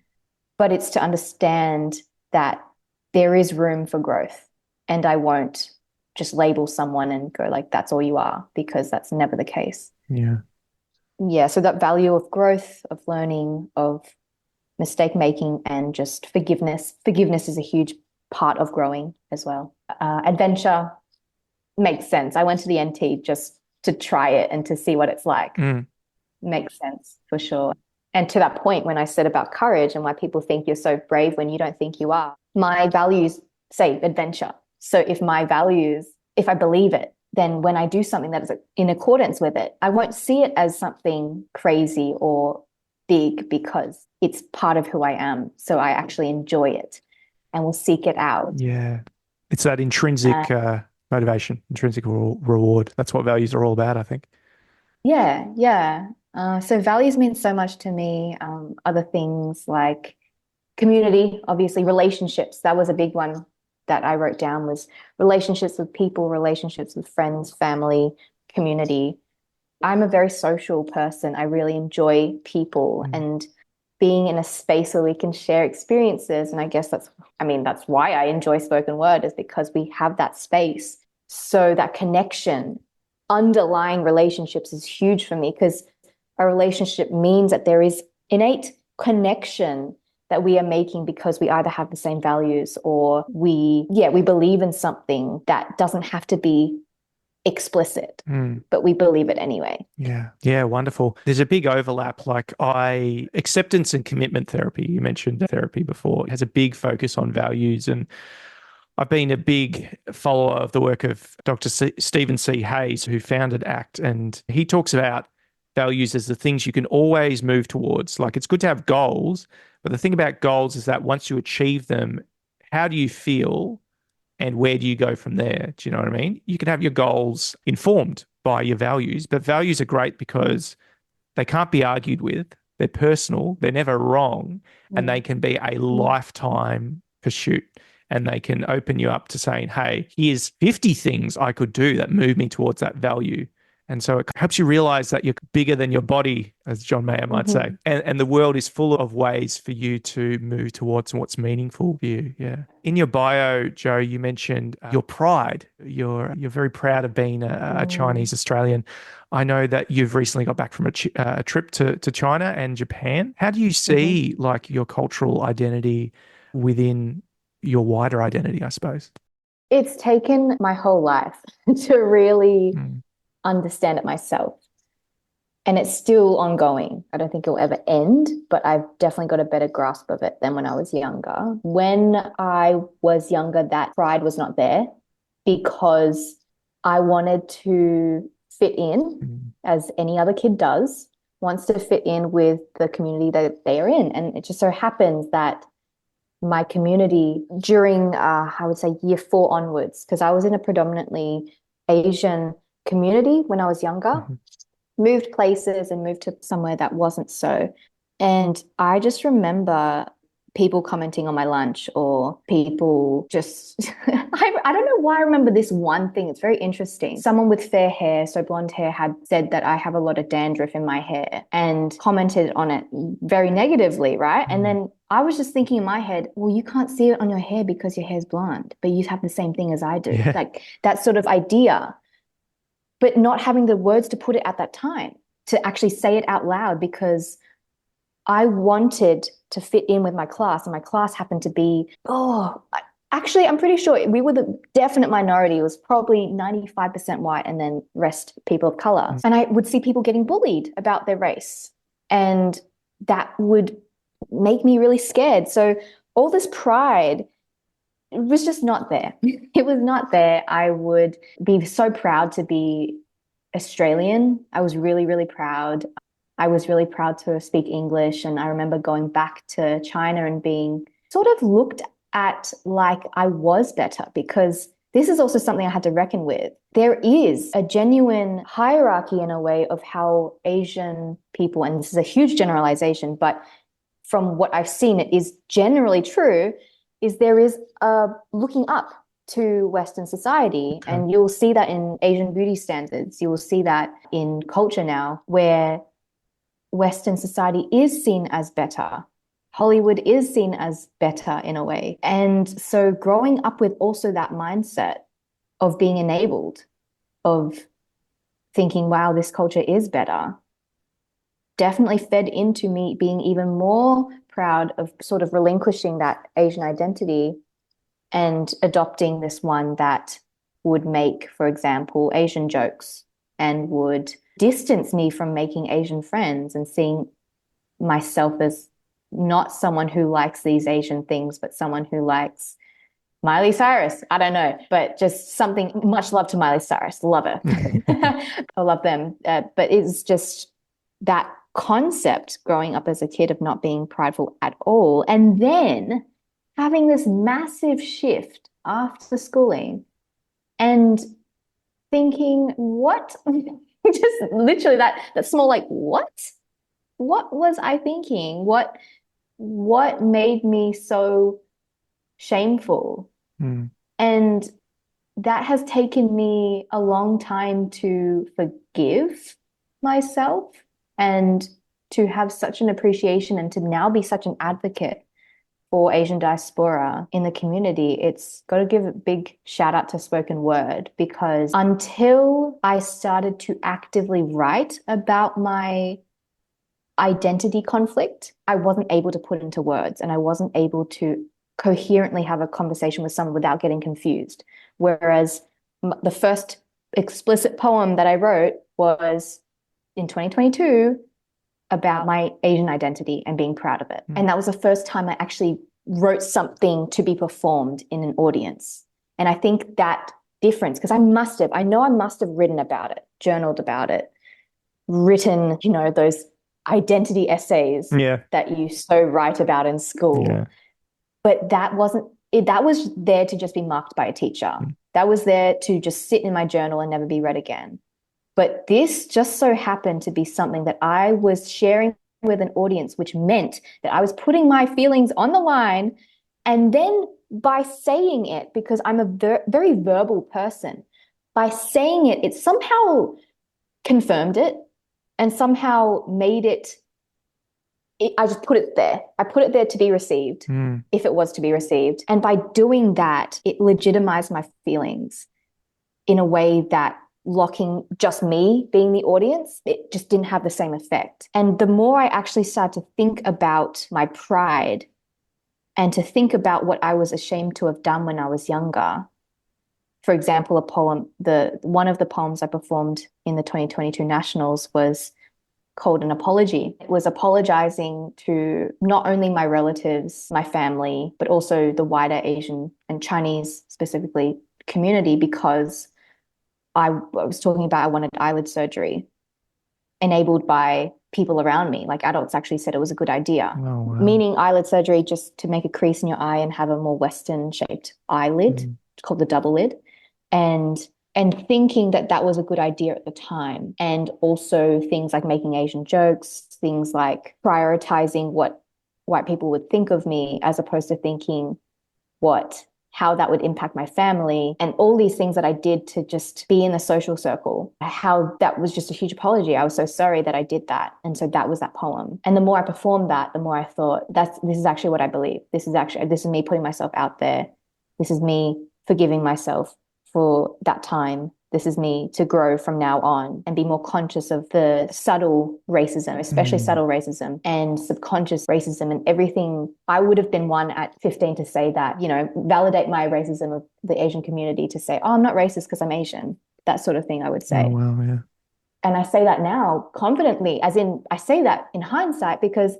but it's to understand that there is room for growth, and I won't just label someone and go like, that's all you are, because that's never the case. So that value of growth, of learning, of mistake making, and just forgiveness is a huge part of growing as well. Adventure makes sense. I went to the NT just to try it and to see what it's like. Makes sense for sure. And to that point, when I said about courage and why people think you're so brave when you don't think you are, my values say adventure. So if I believe it, then when I do something that is in accordance with it, I won't see it as something crazy or big, because it's part of who I am. So I actually enjoy it and will seek it out. Yeah. It's that intrinsic motivation, intrinsic reward. That's what values are all about, I think. So values mean so much to me. Other things like community, obviously, relationships. That was a big one that I wrote down, was relationships with people, relationships with friends, family, community. I'm a very social person. I really enjoy people, and being in a space where we can share experiences. And I guess that's why I enjoy spoken word, is because we have that space. So that connection, underlying relationships is huge for me, because a relationship means that there is innate connection that we are making because we either have the same values or we believe in something that doesn't have to be explicit, but we believe it anyway. Yeah, wonderful. There's a big overlap. Like acceptance and commitment therapy, you mentioned therapy before, it has a big focus on values. And I've been a big follower of the work of Dr. Stephen C. Hayes, who founded ACT, and he talks about values as the things you can always move towards. Like, it's good to have goals, but the thing about goals is that once you achieve them, how do you feel and where do you go from there? Do you know what I mean? You can have your goals informed by your values, but values are great because they can't be argued with. They're personal. They're never wrong. And they can be a lifetime pursuit. And they can open you up to saying, hey, here's 50 things I could do that move me towards that value. And so it helps you realize that you're bigger than your body, as John Mayer might say. And the world is full of ways for you to move towards what's meaningful for you. Yeah. In your bio, Joe, you mentioned your pride. You're very proud of being a Chinese Australian. I know that you've recently got back from a trip to China and Japan. How do you see like your cultural identity within your wider identity, I suppose? It's taken my whole life to really understand it myself. And it's still ongoing. I don't think it'll ever end, but I've definitely got a better grasp of it than when I was younger. When I was younger, that pride was not there because I wanted to fit in, as any other kid does, wants to fit in with the community that they are in. And it just so happens that my community during, I would say year 4 onwards, because I was in a predominantly Asian community when I was younger, moved places and moved to somewhere that wasn't so. And I just remember people commenting on my lunch, or people just, I don't know why I remember this one thing. It's very interesting. Someone with fair hair, so blonde hair, had said that I have a lot of dandruff in my hair and commented on it very negatively, right? And then I was just thinking in my head, well, you can't see it on your hair because your hair's blonde, but you have the same thing as I do. Yeah. Like that sort of idea, but not having the words to put it at that time, to actually say it out loud, because I wanted to fit in with my class, and my class happened to be, actually, I'm pretty sure we were the definite minority. It was probably 95% white and then rest people of color. And I would see people getting bullied about their race, and that would make me really scared. So all this pride, it was just not there. It was not there. I would be so proud to be Australian. I was really, really proud. I was really proud to speak English. And I remember going back to China and being sort of looked at like I was better, because this is also something I had to reckon with. There is a genuine hierarchy in a way of how Asian people, and this is a huge generalization, but from what I've seen, it is generally true, is there is a looking up to Western society. Okay. And you'll see that in Asian beauty standards. You will see that in culture now, where Western society is seen as better. Hollywood is seen as better in a way. And so growing up with also that mindset of being enabled, of thinking, wow, this culture is better, definitely fed into me being even more proud of sort of relinquishing that Asian identity and adopting this one that would make, for example, Asian jokes, and would distance me from making Asian friends and seeing myself as not someone who likes these Asian things, but someone who likes Miley Cyrus. I don't know, but just something. Much love to Miley Cyrus. Love her. I love them. But it's just that concept growing up as a kid of not being prideful at all. And then having this massive shift after schooling and thinking, what? Just literally that small, like, what was I thinking? What made me so shameful? And that has taken me a long time to forgive myself and to have such an appreciation and to now be such an advocate for Asian diaspora in the community, it's got to give a big shout out to spoken word, because until I started to actively write about my identity conflict, I wasn't able to put into words, and I wasn't able to coherently have a conversation with someone without getting confused. Whereas the first explicit poem that I wrote was in 2022 about my Asian identity and being proud of it. And that was the first time I actually wrote something to be performed in an audience. And I think that difference, because I must have written about it, journaled about it, written, those identity essays that you so write about in school. Yeah. But that wasn't it. That was there to just be marked by a teacher. That was there to just sit in my journal and never be read again. But this just so happened to be something that I was sharing with an audience, which meant that I was putting my feelings on the line. And then by saying it, because I'm a very verbal person, by saying it, it somehow confirmed it and somehow made it, I just put it there. I put it there to be received, if it was to be received. And by doing that, it legitimized my feelings in a way that locking just me being the audience, it just didn't have the same effect. And the more I actually started to think about my pride and to think about what I was ashamed to have done when I was younger. For example, a poem, one of the poems I performed in the 2022 Nationals was called An Apology. It was apologizing to not only my relatives, my family, but also the wider Asian and Chinese specifically community, because I was talking about I wanted eyelid surgery enabled by people around me. Like adults actually said it was a good idea. Oh, wow. Meaning eyelid surgery just to make a crease in your eye and have a more Western shaped eyelid, called the double lid. And thinking that that was a good idea at the time. And also things like making Asian jokes, things like prioritizing what white people would think of me, as opposed to thinking how that would impact my family, and all these things that I did to just be in the social circle, how that was just a huge apology. I was so sorry that I did that. And so that was that poem. And the more I performed that, the more I thought this is actually what I believe. This is me putting myself out there. This is me forgiving myself for that time. This is me to grow from now on and be more conscious of the subtle racism, especially subtle racism and subconscious racism and everything. I would have been one at 15 to say that, validate my racism of the Asian community, to say, oh, I'm not racist because I'm Asian. That sort of thing I would say. Oh, wow, yeah. And I say that now confidently, as in I say that in hindsight because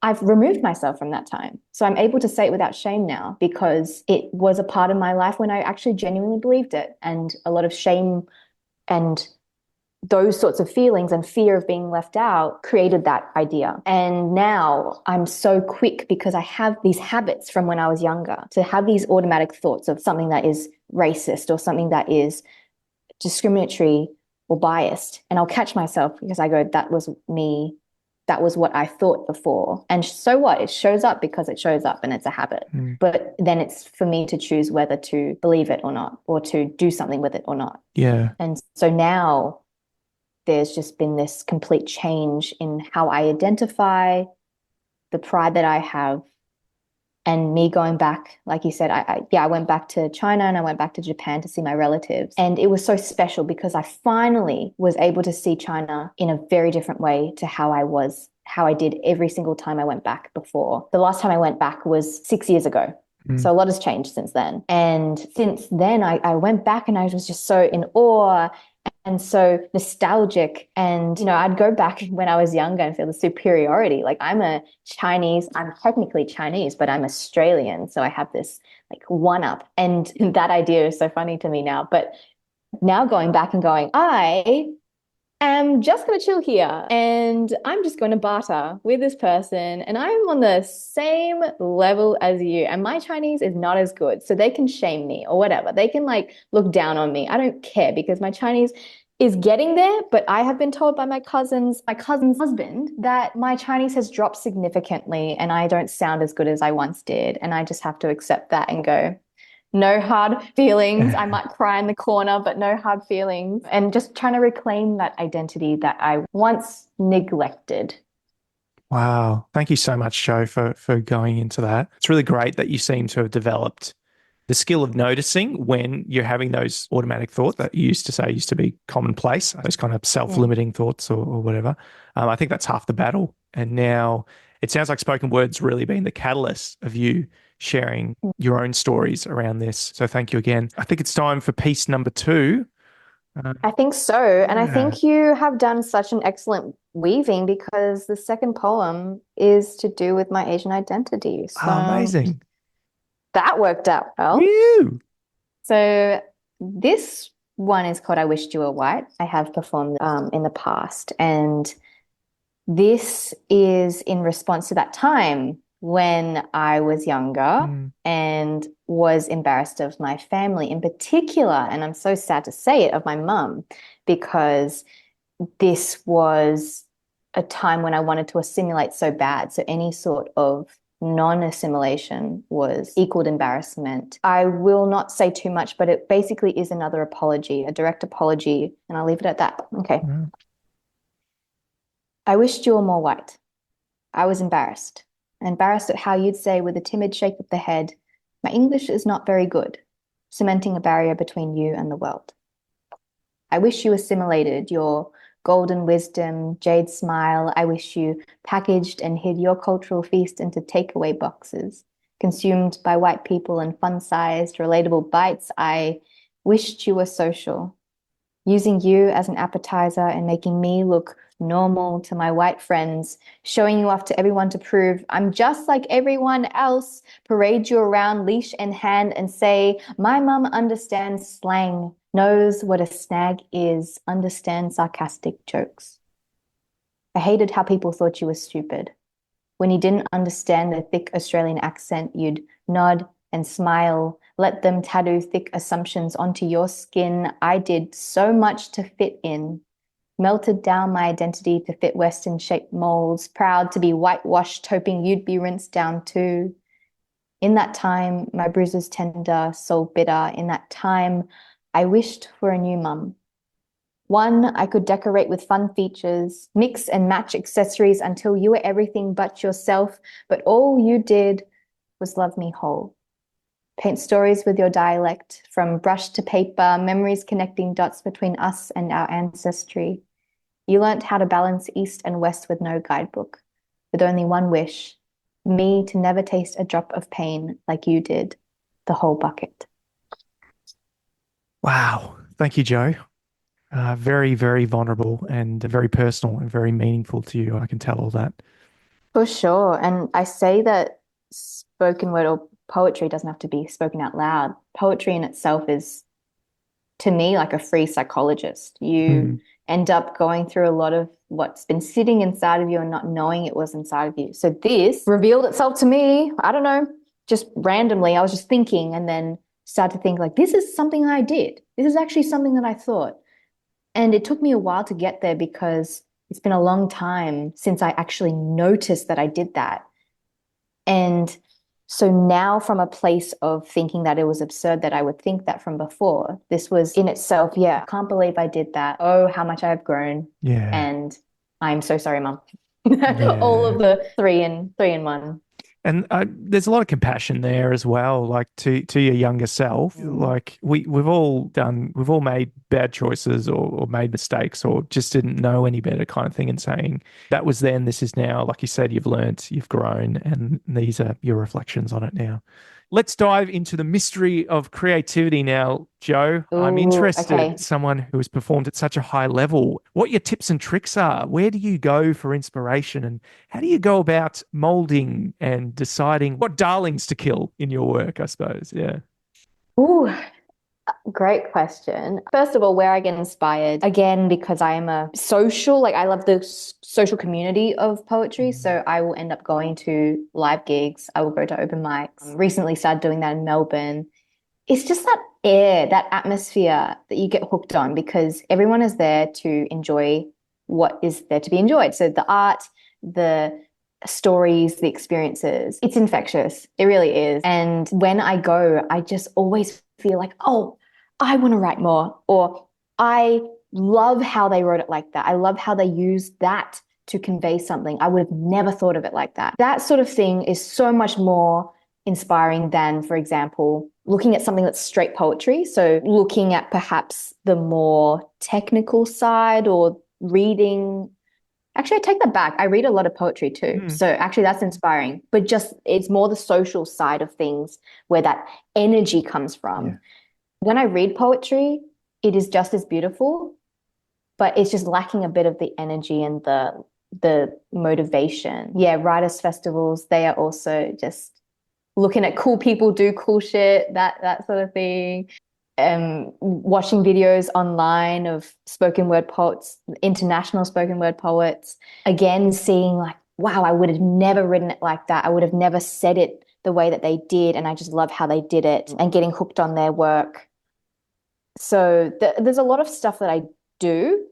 I've removed myself from that time. So I'm able to say it without shame now, because it was a part of my life when I actually genuinely believed it. And a lot of shame and those sorts of feelings and fear of being left out created that idea. And now I'm so quick, because I have these habits from when I was younger, to have these automatic thoughts of something that is racist or something that is discriminatory or biased. And I'll catch myself because I go, that was me. That was what I thought before. And so what? It shows up because it shows up and it's a habit. But then it's for me to choose whether to believe it or not, or to do something with it or not. Yeah. And so now there's just been this complete change in how I identify, the pride that I have, and me going back, like you said, I went back to China and I went back to Japan to see my relatives. And it was so special because I finally was able to see China in a very different way to how I did every single time I went back before. The last time I went back was 6 years ago. So a lot has changed since then. And since then, I went back and I was just so in awe and so nostalgic. And, I'd go back when I was younger and feel the superiority. Like I'm technically Chinese, but I'm Australian. So I have this like one up. And that idea is so funny to me now. But now going back and going, I am just going to chill here and I'm just going to barter with this person. And I'm on the same level as you. And my Chinese is not as good. So they can shame me or whatever. They can look down on me. I don't care because my Chinese is getting there. But I have been told by my cousin's husband that my Chinese has dropped significantly and I don't sound as good as I once did. And I just have to accept that and go, no hard feelings. I might cry in the corner, but no hard feelings. And just trying to reclaim that identity that I once neglected Wow. Thank you so much, Joe, for going into that. It's really great that you seem to have developed the skill of noticing when you're having those automatic thoughts that you used to say used to be commonplace, those kind of self-limiting thoughts or whatever. I think that's half the battle. And now it sounds like spoken word's really been the catalyst of you sharing your own stories around this. So thank you again. I think it's time for piece number 2. I think so. And I think you have done such an excellent weaving because the second poem is to do with my Asian identity. So amazing. that worked out well. Woo! So this one is called I Wished You Were White. I have performed in the past. And this is in response to that time when I was younger and was embarrassed of my family in particular. And I'm so sad to say it, of my mum, because this was a time when I wanted to assimilate so bad. So any sort of non-assimilation was equaled embarrassment. I will not say too much, but it basically is another apology, a direct apology, and I'll leave it at that. Okay. I wished you were more white. I was embarrassed at how you'd say with a timid shake of the head, my English is not very good, cementing a barrier between you and the world. I wish you assimilated your golden wisdom, jade smile. I wish you packaged and hid your cultural feast into takeaway boxes, consumed by white people in fun-sized, relatable bites. I wished you were social, using you as an appetizer and making me look normal to my white friends, showing you off to everyone to prove I'm just like everyone else, parade you around leash in hand and say, my mum understands slang, knows what a snag is, understands sarcastic jokes. I hated how people thought you were stupid. When you didn't understand the thick Australian accent, you'd nod and smile, let them tattoo thick assumptions onto your skin. I did so much to fit in, melted down my identity to fit Western shaped molds, proud to be whitewashed, hoping you'd be rinsed down too. In that time, my bruises tender, soul bitter. In that time, I wished for a new mum. One I could decorate with fun features, mix and match accessories until you were everything but yourself, but all you did was love me whole. Paint stories with your dialect, from brush to paper, memories connecting dots between us and our ancestry. You learnt how to balance east and west with no guidebook, with only one wish, me to never taste a drop of pain like you did, the whole bucket. Wow. Thank you, Joe. Very, very vulnerable and very personal and very meaningful to you. I can tell all that. For sure. And I say that spoken word or poetry doesn't have to be spoken out loud. Poetry in itself is, to me, like a free psychologist. You end up going through a lot of what's been sitting inside of you and not knowing it was inside of you. So this revealed itself to me, I don't know, just randomly. I was just thinking and then started to think like, this is something I did. This is actually something that I thought. And it took me a while to get there because it's been a long time since I actually noticed that I did that. And so now from a place of thinking that it was absurd that I would think that from before, this was in itself, I can't believe I did that. Oh, how much I have grown. Yeah. And I'm so sorry, Mum. All of the three in one. And there's a lot of compassion there as well, like to your younger self. Like we've all made bad choices or made mistakes or just didn't know any better kind of thing, and saying that was then, this is now. Like you said, you've learnt, you've grown, and these are your reflections on it now. Let's dive into the mystery of creativity now, Joe. Ooh, I'm interested, okay. someone who has performed at such a high level, what your tips and tricks are. Where do you go for inspiration, and how do you go about molding and deciding what darlings to kill in your work, I suppose? Yeah. Ooh, great question. First of all, where I get inspired, again, because I am a social, like I love the social community of poetry. So I will end up going to live gigs. I will go to open mics. Recently started doing that in Melbourne. It's just that air, that atmosphere that you get hooked on because everyone is there to enjoy what is there to be enjoyed. So the art, the stories, the experiences, it's infectious. It really is. And when I go, I just always feel like, oh, I want to write more, or I love how they wrote it like that. I love how they used that to convey something. I would have never thought of it like that. That sort of thing is so much more inspiring than, for example, looking at something that's straight poetry. So looking at perhaps the more technical side or reading. Actually, I take that back. I read a lot of poetry too. So actually that's inspiring, but just it's more the social side of things where that energy comes from. Yeah. When I read poetry, it is just as beautiful, but it's just lacking a bit of the energy and the motivation. Yeah, writers' festivals, they are also just looking at cool people do cool shit, that sort of thing. Watching videos online of spoken word poets, international spoken word poets, again, seeing like, wow, I would have never written it like that. I would have never said it the way that they did. And I just love how they did it and getting hooked on their work. So there's a lot of stuff that I do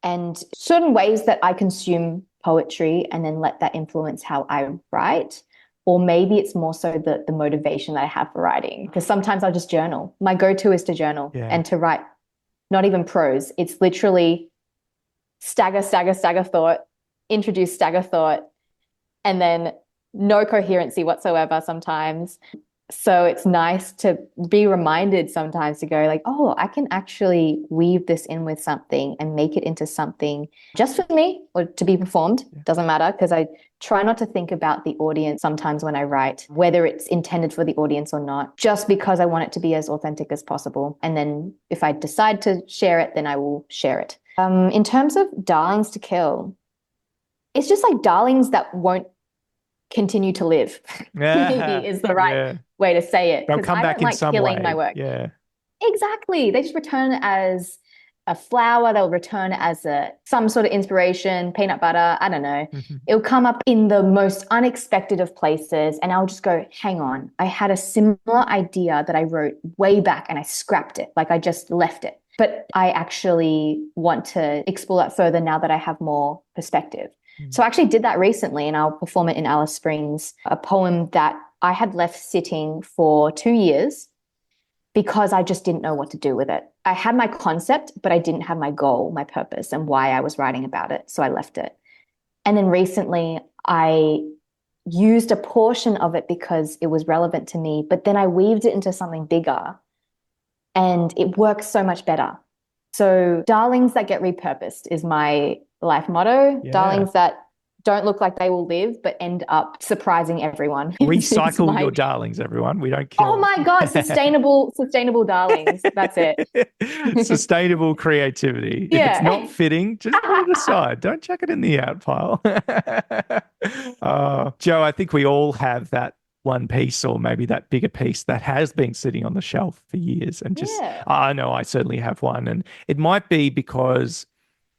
and certain ways that I consume poetry and then let that influence how I write. Or maybe it's more so the motivation that I have for writing. Because sometimes I'll just journal. My go-to is to journal and to write, not even prose. It's literally stagger thought, introduce stagger thought, and then no coherency whatsoever sometimes. So it's nice to be reminded sometimes to go like, oh, I can actually weave this in with something and make it into something just for me or to be performed. Doesn't matter, because I try not to think about the audience sometimes when I write, whether it's intended for the audience or not, just because I want it to be as authentic as possible. And then if I decide to share it, then I will share it. In terms of darlings to kill, it's just like darlings that won't continue to live, maybe is the right way to say it. They'll come back in some way. My work. Yeah. Exactly. They just return as a flower. They'll return as some sort of inspiration, peanut butter. I don't know. It'll come up in the most unexpected of places. And I'll just go, hang on. I had a similar idea that I wrote way back and I scrapped it. Like I just left it. But I actually want to explore that further now that I have more perspective. So I actually did that recently and I'll perform it in Alice Springs, a poem that I had left sitting for 2 years because I just didn't know what to do with it. I had my concept, but I didn't have my goal, my purpose, and why I was writing about it. So I left it. And then recently I used a portion of it because it was relevant to me, but then I weaved it into something bigger and it works so much better. So darlings that get repurposed is my life motto. Darlings that don't look like they will live, but end up surprising everyone. Recycle your darlings, everyone. We don't kill. Oh my God, sustainable darlings. That's it. Sustainable creativity. If it's not fitting, just put it aside. Don't chuck it in the out pile. Joe, I think we all have that one piece or maybe that bigger piece that has been sitting on the shelf for years. And just, I know I certainly have one. And it might be because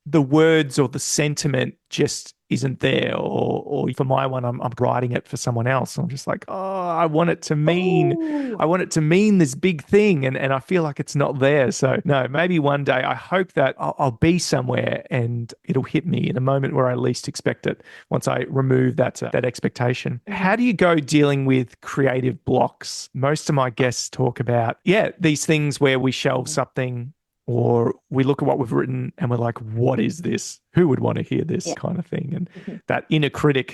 the words or the sentiment just isn't there, or for my one, I'm writing it for someone else. I'm just like, I want it to mean this big thing, and I feel like it's not there. So no, maybe one day I hope that I'll be somewhere and it'll hit me in a moment where I least expect it. Once I remove that expectation. How do you go dealing with creative blocks? Most of my guests talk about these things where we shelve something, or we look at what we've written and we're like, what is this? Who would want to hear this kind of thing? And that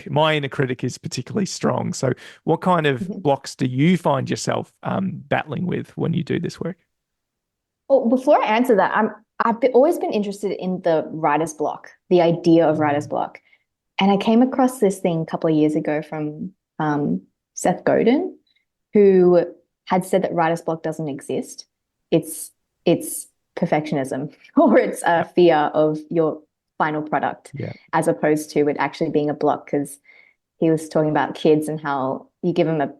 my inner critic is particularly strong. So what kind of blocks do you find yourself battling with when you do this work? Well, before I answer that, I've always been interested in the writer's block, the idea of writer's block. And I came across this thing a couple of years ago from Seth Godin, who had said that writer's block doesn't exist. It's perfectionism, or it's a fear of your final product, as opposed to it actually being a block. Because he was talking about kids and how you give them a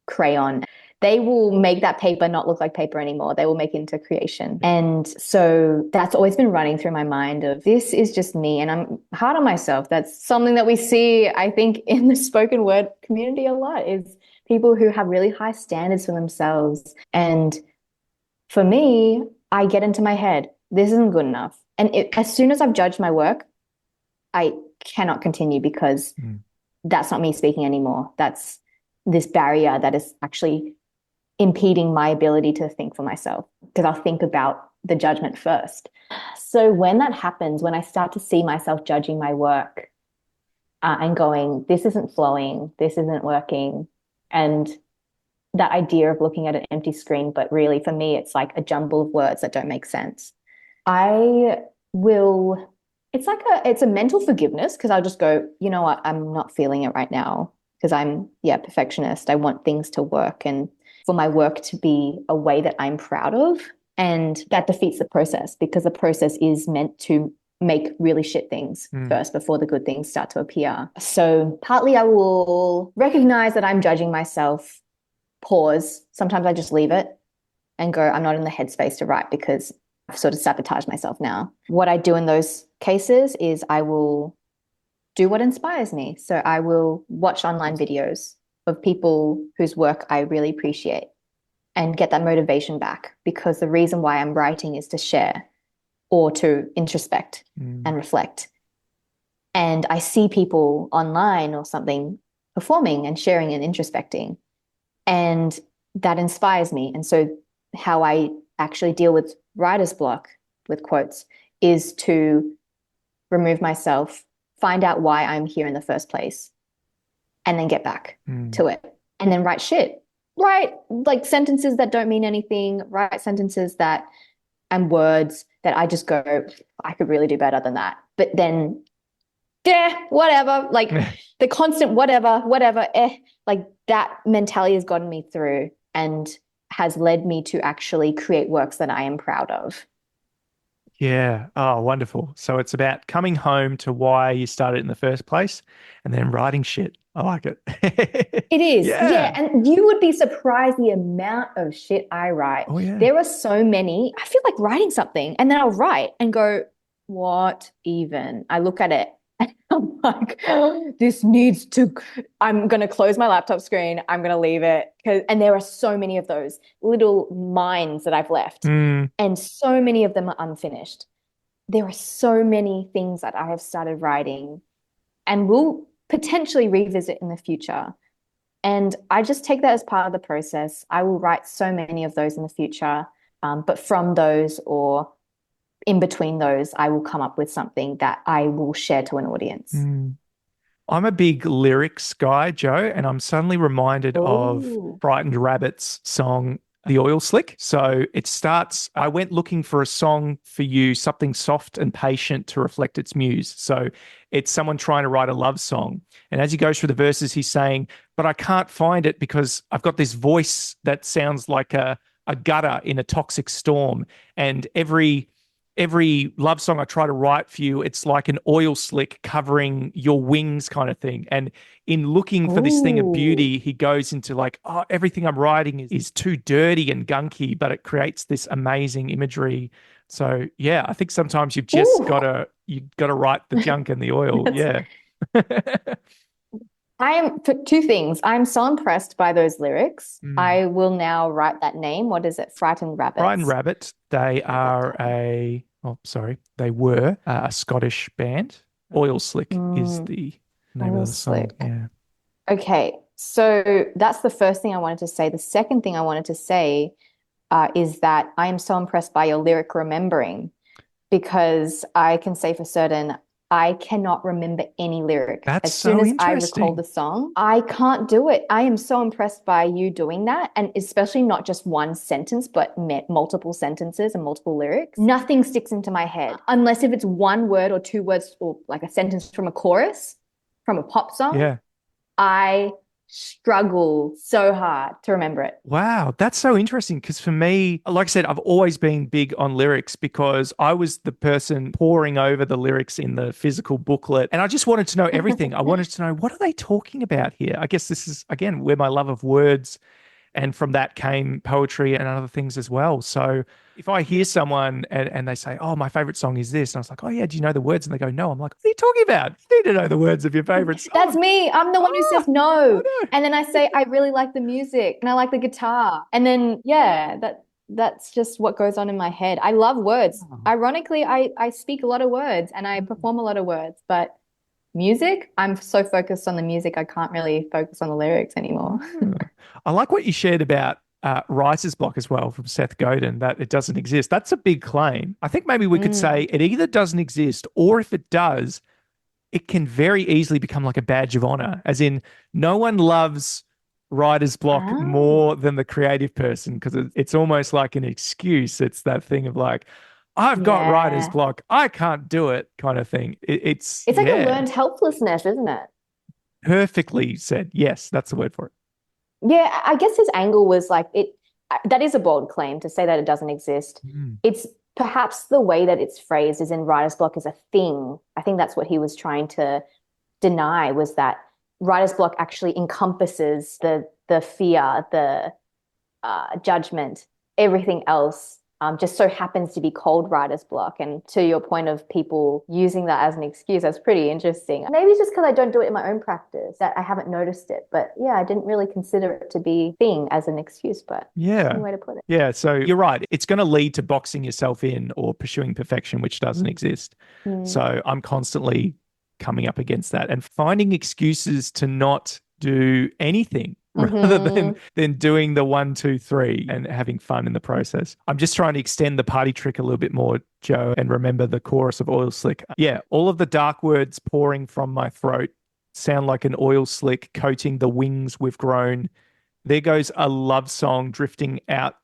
crayon, they will make that paper not look like paper anymore. They will make it into creation. And so that's always been running through my mind of, this is just me and I'm hard on myself. That's something that we see, I think, in the spoken word community a lot, is people who have really high standards for themselves. And for me, I get into my head, this isn't good enough. And as soon as I've judged my work, I cannot continue, because that's not me speaking anymore. That's this barrier that is actually impeding my ability to think for myself, because I'll think about the judgment first. So when that happens, when I start to see myself judging my work and going, this isn't flowing, this isn't working, and that idea of looking at an empty screen, but really for me, it's like a jumble of words that don't make sense. I will, it's a mental forgiveness because I'll just go, you know what, I'm not feeling it right now because I'm, perfectionist. I want things to work and for my work to be a way that I'm proud of. And that defeats the process because the process is meant to make really shit things first before the good things start to appear. So partly I will recognize that I'm judging myself, pause. Sometimes I just leave it and go, I'm not in the headspace to write because I've sort of sabotaged myself now. What I do in those cases is I will do what inspires me. So I will watch online videos of people whose work I really appreciate and get that motivation back because the reason why I'm writing is to share or to introspect and reflect. And I see people online or something performing and sharing and introspecting, and that inspires me. And so how I actually deal with writer's block, with quotes, is to remove myself, find out why I'm here in the first place, and then get back to it. And then write shit. Write like sentences that don't mean anything, write sentences that and words that I just go, I could really do better than that. But then, whatever, like the constant whatever, like that mentality has gotten me through and has led me to actually create works that I am proud of. Yeah. Oh, wonderful. So it's about coming home to why you started in the first place and then writing shit. I like it. It is. Yeah. Yeah. And you would be surprised the amount of shit I write. Oh, yeah. There are so many. I feel like writing something and then I'll write and go, what even? I look at it and I'm like, this needs to, I'm going to close my laptop screen. I'm going to leave it. And there are so many of those little mines that I've left. And so many of them are unfinished. There are so many things that I have started writing and will potentially revisit in the future. And I just take that as part of the process. I will write so many of those in the future, but from those or in between those, I will come up with something that I will share to an audience. I'm a big lyrics guy, Joe, and I'm suddenly reminded of Frightened Rabbit's song, The Oil Slick. So it starts, I went looking for a song for you, something soft and patient to reflect its muse. So it's someone trying to write a love song. And as he goes through the verses, he's saying, but I can't find it because I've got this voice that sounds like a gutter in a toxic storm. And every love song I try to write for you, it's like an oil slick covering your wings kind of thing. And in looking for this thing of beauty, he goes into like, oh, everything I'm writing is too dirty and gunky, but it creates this amazing imagery. So yeah, I think sometimes you've just got to write the junk and the oil. Yeah. I am for two things. I'm so impressed by those lyrics. I will now write that name. What is it? Frightened Rabbits. Frightened Rabbit. They were a Scottish band. Oil Slick is the name of the song. Yeah. Okay. So that's the first thing I wanted to say. The second thing I wanted to say is that I am so impressed by your lyric remembering, because I can say for certain I cannot remember any lyric. That's as soon so as I interesting. recall the song, I can't do it. I am so impressed by you doing that. And especially not just one sentence, but multiple sentences and multiple lyrics. Nothing sticks into my head unless if it's one word or two words or like a sentence from a chorus, from a pop song. Yeah. I struggle so hard to remember it. Wow, that's so interesting because for me, like I said, I've always been big on lyrics because I was the person poring over the lyrics in the physical booklet and I just wanted to know everything. I wanted to know, what are they talking about here? I guess this is, again, where my love of words and from that came poetry and other things as well. So if I hear someone and they say, oh, my favorite song is this, and I was like, oh yeah, do you know the words? And they go, no. I'm like, what are you talking about? You need to know the words of your favorite song. That's me. I'm the one who says no. And then I say, I really like the music and I like the guitar. And then, yeah, that's just what goes on in my head. I love words. Ironically, I speak a lot of words and I perform a lot of words, but music, I'm so focused on the music, I can't really focus on the lyrics anymore. I like what you shared about writer's block as well from Seth Godin, that it doesn't exist. That's a big claim. I think maybe we could say it either doesn't exist, or if it does, it can very easily become like a badge of honor, as in no one loves writer's block more than the creative person, because it's almost like an excuse. It's that thing of like, I've got writer's block, I can't do it kind of thing. It's like a learned helplessness, isn't it? Perfectly said. Yes, that's the word for it. Yeah, I guess his angle was like that is a bold claim to say that it doesn't exist. It's perhaps the way that it's phrased is in writer's block as a thing. I think that's what he was trying to deny, was that writer's block actually encompasses the fear, the judgment, everything else. Just so happens to be called writer's block. And to your point of people using that as an excuse, that's pretty interesting. Maybe it's just because I don't do it in my own practice that I haven't noticed it. But yeah, I didn't really consider it to be thing as an excuse, but that's one way to put it. Yeah, so you're right. It's going to lead to boxing yourself in or pursuing perfection, which doesn't exist. So I'm constantly coming up against that and finding excuses to not do anything rather than doing the 1, 2, 3 and having fun in the process. I'm just trying to extend the party trick a little bit more, Joe, and remember the chorus of Oil Slick. Yeah, all of the dark words pouring from my throat sound like an oil slick coating the wings we've grown. There goes a love song drifting out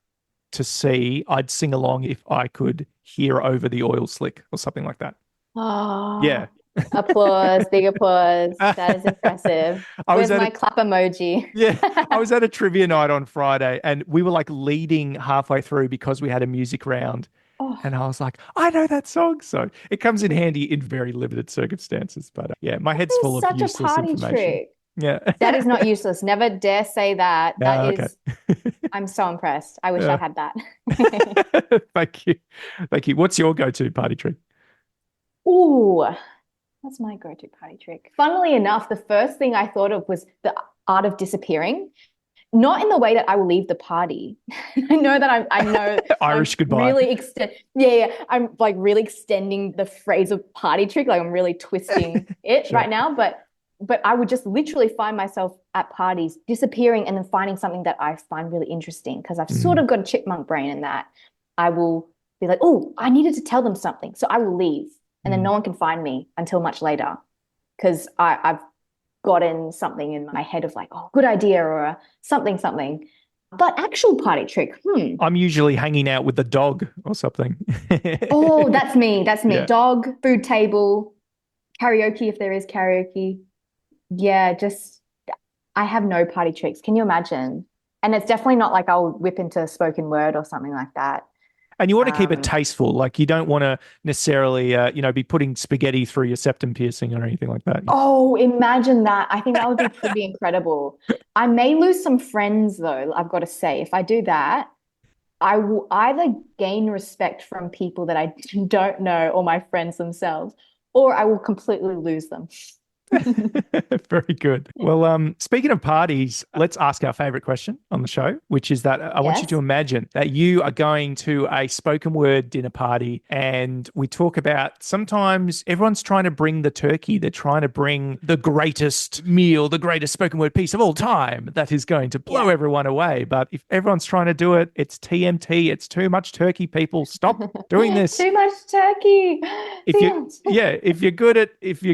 to sea. I'd sing along if I could hear over the oil slick, or something like that. Oh, yeah. Applause, big applause. That is impressive. Where's my clap emoji? Yeah, I was at a trivia night on Friday and we were like leading halfway through because we had a music round. And I was like, I know that song. So it comes in handy in very limited circumstances. But yeah, my head's full of useless such a party information. Trick. Yeah. That is not useless. Never dare say that. That is, I'm so impressed. I wish I had that. Thank you. Thank you. What's your go-to party trick? Ooh. That's my go-to party trick. Funnily enough, the first thing I thought of was the art of disappearing. Not in the way that I will leave the party. I know that I know Irish goodbye. Really I'm like really extending the phrase of party trick. Like I'm really twisting it right now. But I would just literally find myself at parties disappearing and then finding something that I find really interesting, because I've sort of got a chipmunk brain in that. I will be like, oh, I needed to tell them something, so I will leave. And then no one can find me until much later, because I've gotten something in my head of like, oh, good idea, or something. But actual party trick, I'm usually hanging out with the dog or something. Oh, that's me. Yeah. Dog, food table, karaoke if there is karaoke. Yeah, just I have no party tricks. Can you imagine? And it's definitely not like I'll whip into spoken word or something like that. And you want to keep it tasteful. Like you don't want to necessarily, be putting spaghetti through your septum piercing or anything like that. Oh, imagine that. I think that would be pretty incredible. I may lose some friends though, I've got to say. If I do that, I will either gain respect from people that I don't know or my friends themselves, or I will completely lose them. Very good. Well, speaking of parties, let's ask our favorite question on the show, which is that I want you to imagine that you are going to a spoken word dinner party, and we talk about sometimes everyone's trying to bring the turkey. They're trying to bring the greatest meal, the greatest spoken word piece of all time that is going to blow everyone away. But if everyone's trying to do it, it's TMT. It's too much turkey, people. Stop doing this. Too much turkey. If you're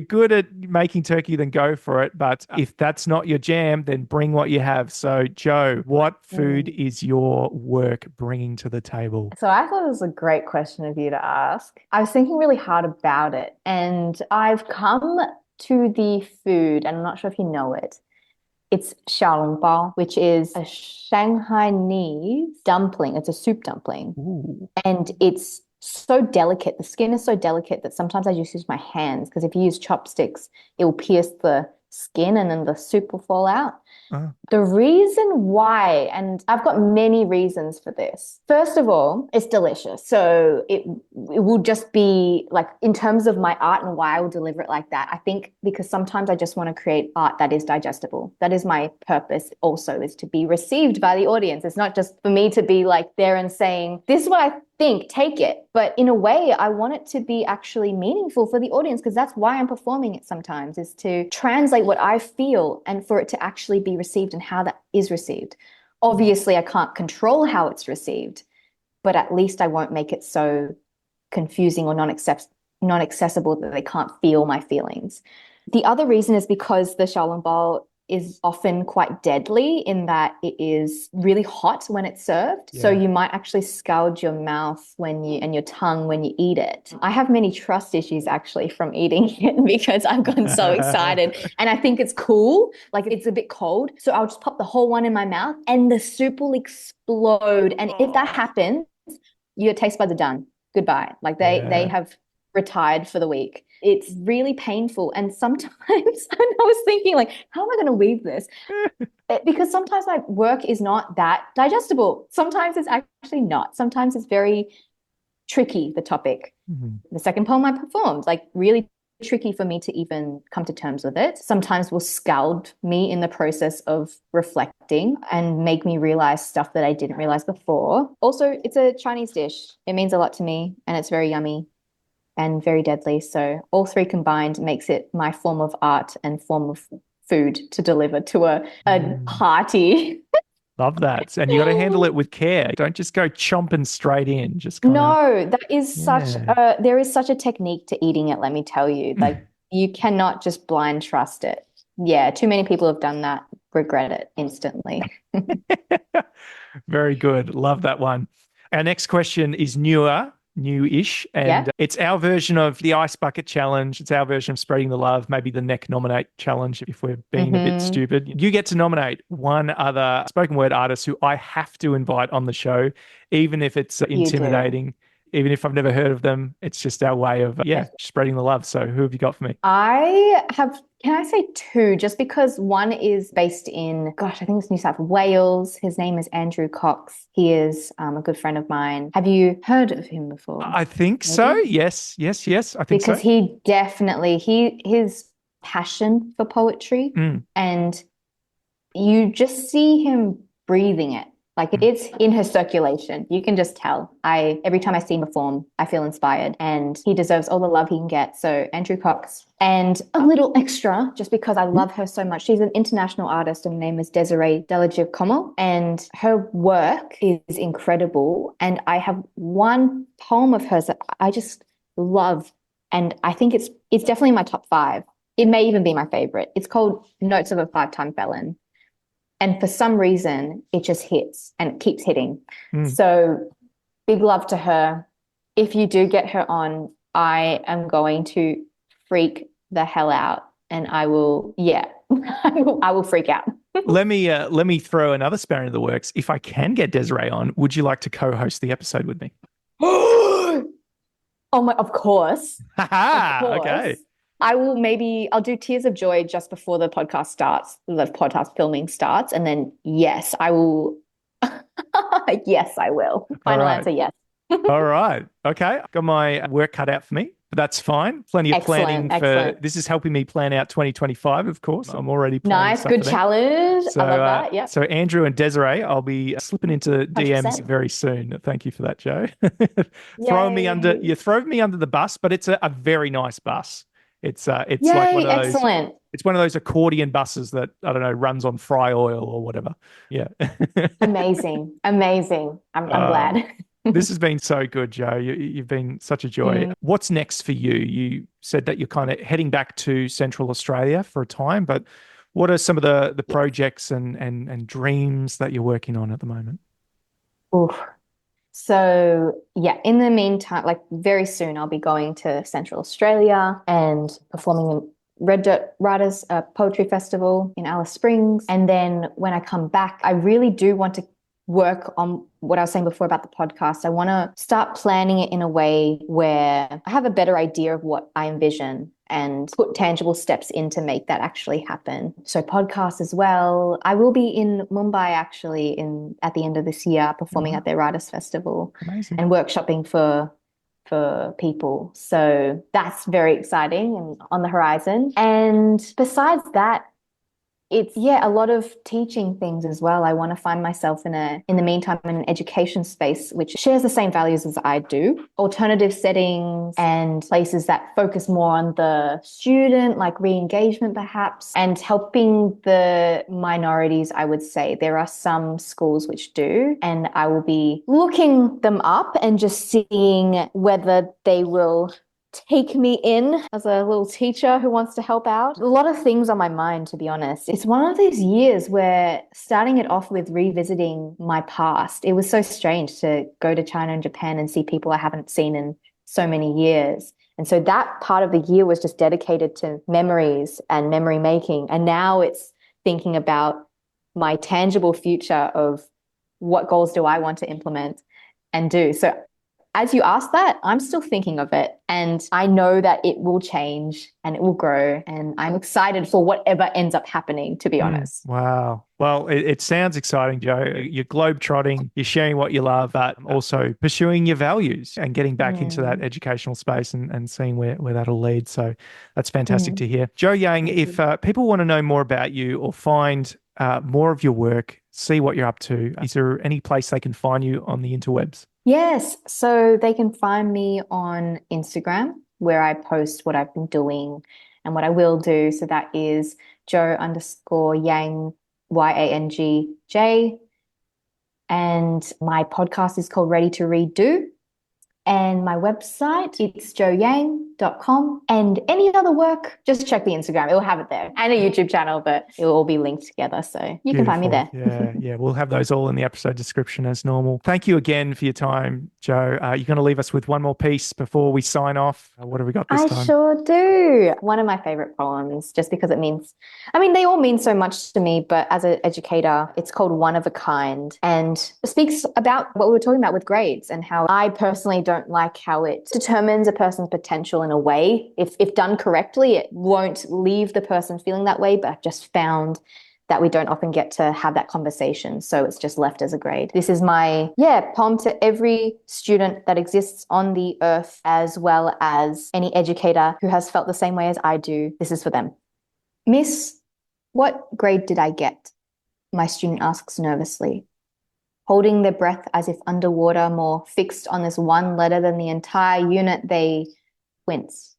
good at making turkey, then go for it. But if that's not your jam, then bring what you have. So, Joe, what food is your work bringing to the table? So I thought it was a great question of you to ask. I was thinking really hard about it, and I've come to the food, and I'm not sure if you know it. It's xiaolongbao, which is a Shanghainese dumpling. It's a soup dumpling. Ooh. And it's so delicate. The skin is so delicate that sometimes I just use my hands, because if you use chopsticks, it will pierce the skin and then the soup will fall out. The reason why, and I've got many reasons for this. First of all, it's delicious. So it will just be like, in terms of my art and why I will deliver it like that, I think because sometimes I just want to create art that is digestible. That is my purpose also, is to be received by the audience. It's not just for me to be like there and saying, this is what I think, take it. But in a way, I want it to be actually meaningful for the audience, because that's why I'm performing it sometimes, is to translate what I feel and for it to actually be received and how that is received. Obviously, I can't control how it's received, but at least I won't make it so confusing or non-accessible that they can't feel my feelings. The other reason is because the xiaolongbao is often quite deadly in that it is really hot when it's served. So you might actually scald your mouth and your tongue when you eat it. I have many trust issues actually from eating it because I've gotten so excited and I think it's cool. Like it's a bit cold. So I'll just pop the whole one in my mouth and the soup will explode. And if that happens, your taste buds are done. Goodbye. Like they have retired for the week. It's really painful. And sometimes I was thinking like, how am I going to weave this? Because sometimes my work is not that digestible. Sometimes it's actually not. Sometimes it's very tricky, the topic. The second poem I performed, like really tricky for me to even come to terms with it. Sometimes will scald me in the process of reflecting and make me realize stuff that I didn't realize before. Also, it's a Chinese dish. It means a lot to me and it's very yummy and very deadly. So all three combined makes it my form of art and form of food to deliver to a party. Love that. And you got to handle it with care. Don't just go chomping straight in. Just kinda, No, that is there is such a technique to eating it, let me tell you. Like you cannot just blind trust it. Yeah, too many people have done that, regret it instantly. Very good. Love that one. Our next question is newish, and it's our version of the ice bucket challenge. It's our version of spreading the love, maybe the neck nominate challenge if we're being a bit stupid. You get to nominate one other spoken word artist who I have to invite on the show, even if it's intimidating, even if I've never heard of them. It's just our way of spreading the love. So who have you got for me? Can I say two, just because one is based in, I think it's New South Wales. His name is Andrew Cox. He is a good friend of mine. Have you heard of him before? I think so. Yes. I think because so. he definitely, his passion for poetry and you just see him breathing it. Like it's in his circulation. You can just tell. Every time I see him perform, I feel inspired and he deserves all the love he can get. So Andrew Cox. And a little extra, just because I love her so much. She's an international artist and her name is Desiree Delagiacomo. And her work is incredible. And I have one poem of hers that I just love. And I think it's definitely in my top 5. It may even be my favorite. It's called Notes of a 5-Time Felon. And for some reason, it just hits and it keeps hitting. So big love to her. If you do get her on, I am going to freak the hell out and I will, I will freak out. Let me throw another spanner in the works. If I can get Desiree on, would you like to co-host the episode with me? Oh my, of course. Okay. I'll do Tears of Joy just before the podcast filming starts. And then, yes, I will. Yes, I will. Final answer, yes. All right. Okay. Got my work cut out for me, but that's fine. Plenty of planning this is helping me plan out 2025, of course. I'm already planning. Nice, good challenge. So, I love that. Yeah. So Andrew and Desiree, I'll be slipping into DMs 100%. very soon. Thank you for that, Jo. You throw me under the bus, but it's a very nice bus. It's like one of those. Excellent. It's one of those accordion buses that, I don't know, runs on fry oil or whatever. Yeah. Amazing. I'm glad. This has been so good, Jo. You've been such a joy. What's next for you? You said that you're kind of heading back to Central Australia for a time, but what are some of the projects and dreams that you're working on at the moment? Oof. So in the meantime, like very soon, I'll be going to Central Australia and performing in Red Dirt Writers Poetry Festival in Alice Springs. And then when I come back, I really do want to work on what I was saying before about the podcast. I want to start planning it in a way where I have a better idea of what I envision and put tangible steps in to make that actually happen. So podcasts as well. I will be in Mumbai actually at the end of this year performing at their Writers Festival. Amazing. And workshopping for people. So that's very exciting and on the horizon. And besides that, It's a lot of teaching things as well. I want to find myself in the meantime in an education space which shares the same values as I do. Alternative settings and places that focus more on the student, like re-engagement perhaps, and helping the minorities, I would say. There are some schools which do, and I will be looking them up and just seeing whether they will take me in as a little teacher who wants to help out. A lot of things on my mind, to be honest. It's one of these years where starting it off with revisiting my past, it was so strange to go to China and Japan and see people I haven't seen in so many years. And so that part of the year was just dedicated to memories and memory making. And now it's thinking about my tangible future of what goals do I want to implement and do. So as you ask that, I'm still thinking of it, and I know that it will change and it will grow, and I'm excited for whatever ends up happening, to be honest. Wow. Well, it sounds exciting, Joe. You're globe-trotting, you're sharing what you love, but also pursuing your values and getting back into that educational space and seeing where that'll lead. So that's fantastic to hear. Joe Yang, if people want to know more about you or find more of your work, see what you're up to, is there any place they can find you on the interwebs? Yes, so they can find me on Instagram where I post what I've been doing and what I will do. So that is Joe_Yang, YANGJ. And my podcast is called Ready to Redo. And my website, it's joeyang.com. And any other work, just check the Instagram. It will have it there. And a YouTube channel, but it will all be linked together. So you can find me there. Yeah. We'll have those all in the episode description as normal. Thank you again for your time, Joe. You're going to leave us with one more piece before we sign off. What have we got this time? I sure do. One of my favorite poems, just because they all mean so much to me, but as an educator, it's called One of a Kind, and it speaks about what we were talking about with grades and how I personally don't like how it determines a person's potential in a way. If done correctly, it won't leave the person feeling that way, but I've just found that we don't often get to have that conversation. So it's just left as a grade. This is my, poem to every student that exists on the earth, as well as any educator who has felt the same way as I do. This is for them. Miss, what grade did I get? My student asks nervously, holding their breath as if underwater, more fixed on this one letter than the entire unit. They wince.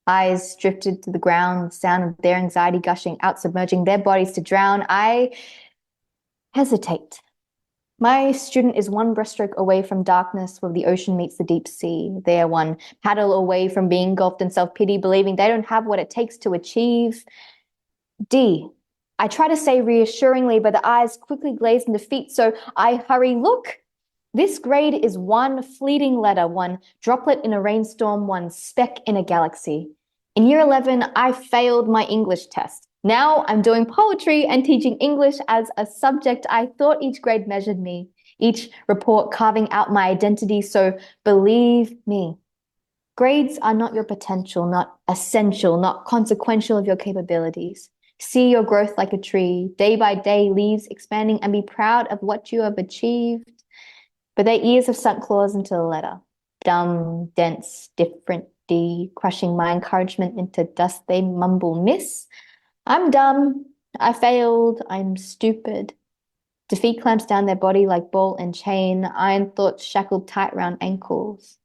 Eyes drifted to the ground, the sound of their anxiety gushing out, submerging their bodies to drown. I hesitate. My student is one breaststroke away from darkness where the ocean meets the deep sea. They are one paddle away from being engulfed in self-pity, believing they don't have what it takes to achieve. D. I try to say reassuringly, but the eyes quickly glaze in defeat, so I hurry. Look, this grade is one fleeting letter, one droplet in a rainstorm, one speck in a galaxy. In year 11, I failed my English test. Now I'm doing poetry and teaching English as a subject. I thought each grade measured me, each report carving out my identity, so believe me. Grades are not your potential, not essential, not consequential of your capabilities. See your growth like a tree, day by day, leaves expanding, and be proud of what you have achieved. But their ears have sunk claws into the letter. Dumb, dense, different D, crushing my encouragement into dust. They mumble, Miss, I'm dumb. I failed. I'm stupid. Defeat clamps down their body like ball and chain, iron thoughts shackled tight round ankles.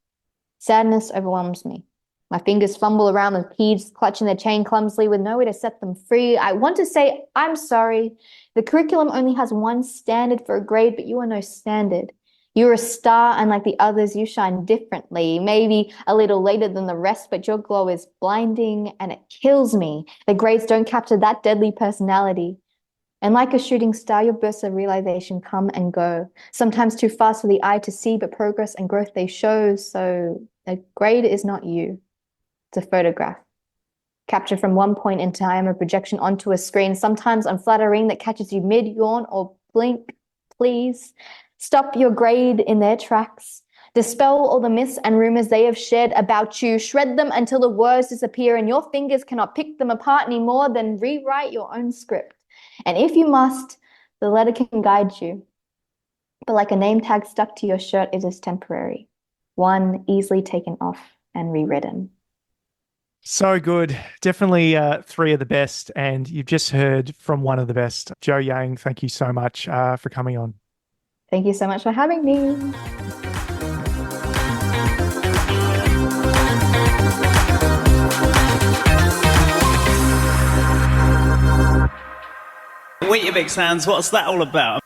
Sadness overwhelms me. My fingers fumble around the keys, clutching the chain clumsily with no way to set them free. I want to say, I'm sorry. The curriculum only has one standard for a grade, but you are no standard. You're a star, and like the others, you shine differently, maybe a little later than the rest, but your glow is blinding, and it kills me. The grades don't capture that deadly personality. And like a shooting star, your bursts of realization come and go, sometimes too fast for the eye to see, but progress and growth they show. So a grade is not you. It's a photograph. Captured from one point in time, a projection onto a screen, sometimes unflattering, that catches you mid-yawn or blink. Please stop your grade in their tracks. Dispel all the myths and rumors they have shared about you. Shred them until the words disappear and your fingers cannot pick them apart anymore. Then rewrite your own script. And if you must, the letter can guide you. But like a name tag stuck to your shirt, it is temporary. One easily taken off and rewritten. So good. Definitely three of the best. And you've just heard from one of the best. Jo Yang, thank you so much for coming on. Thank you so much for having me. Weetabix hands, what's that all about?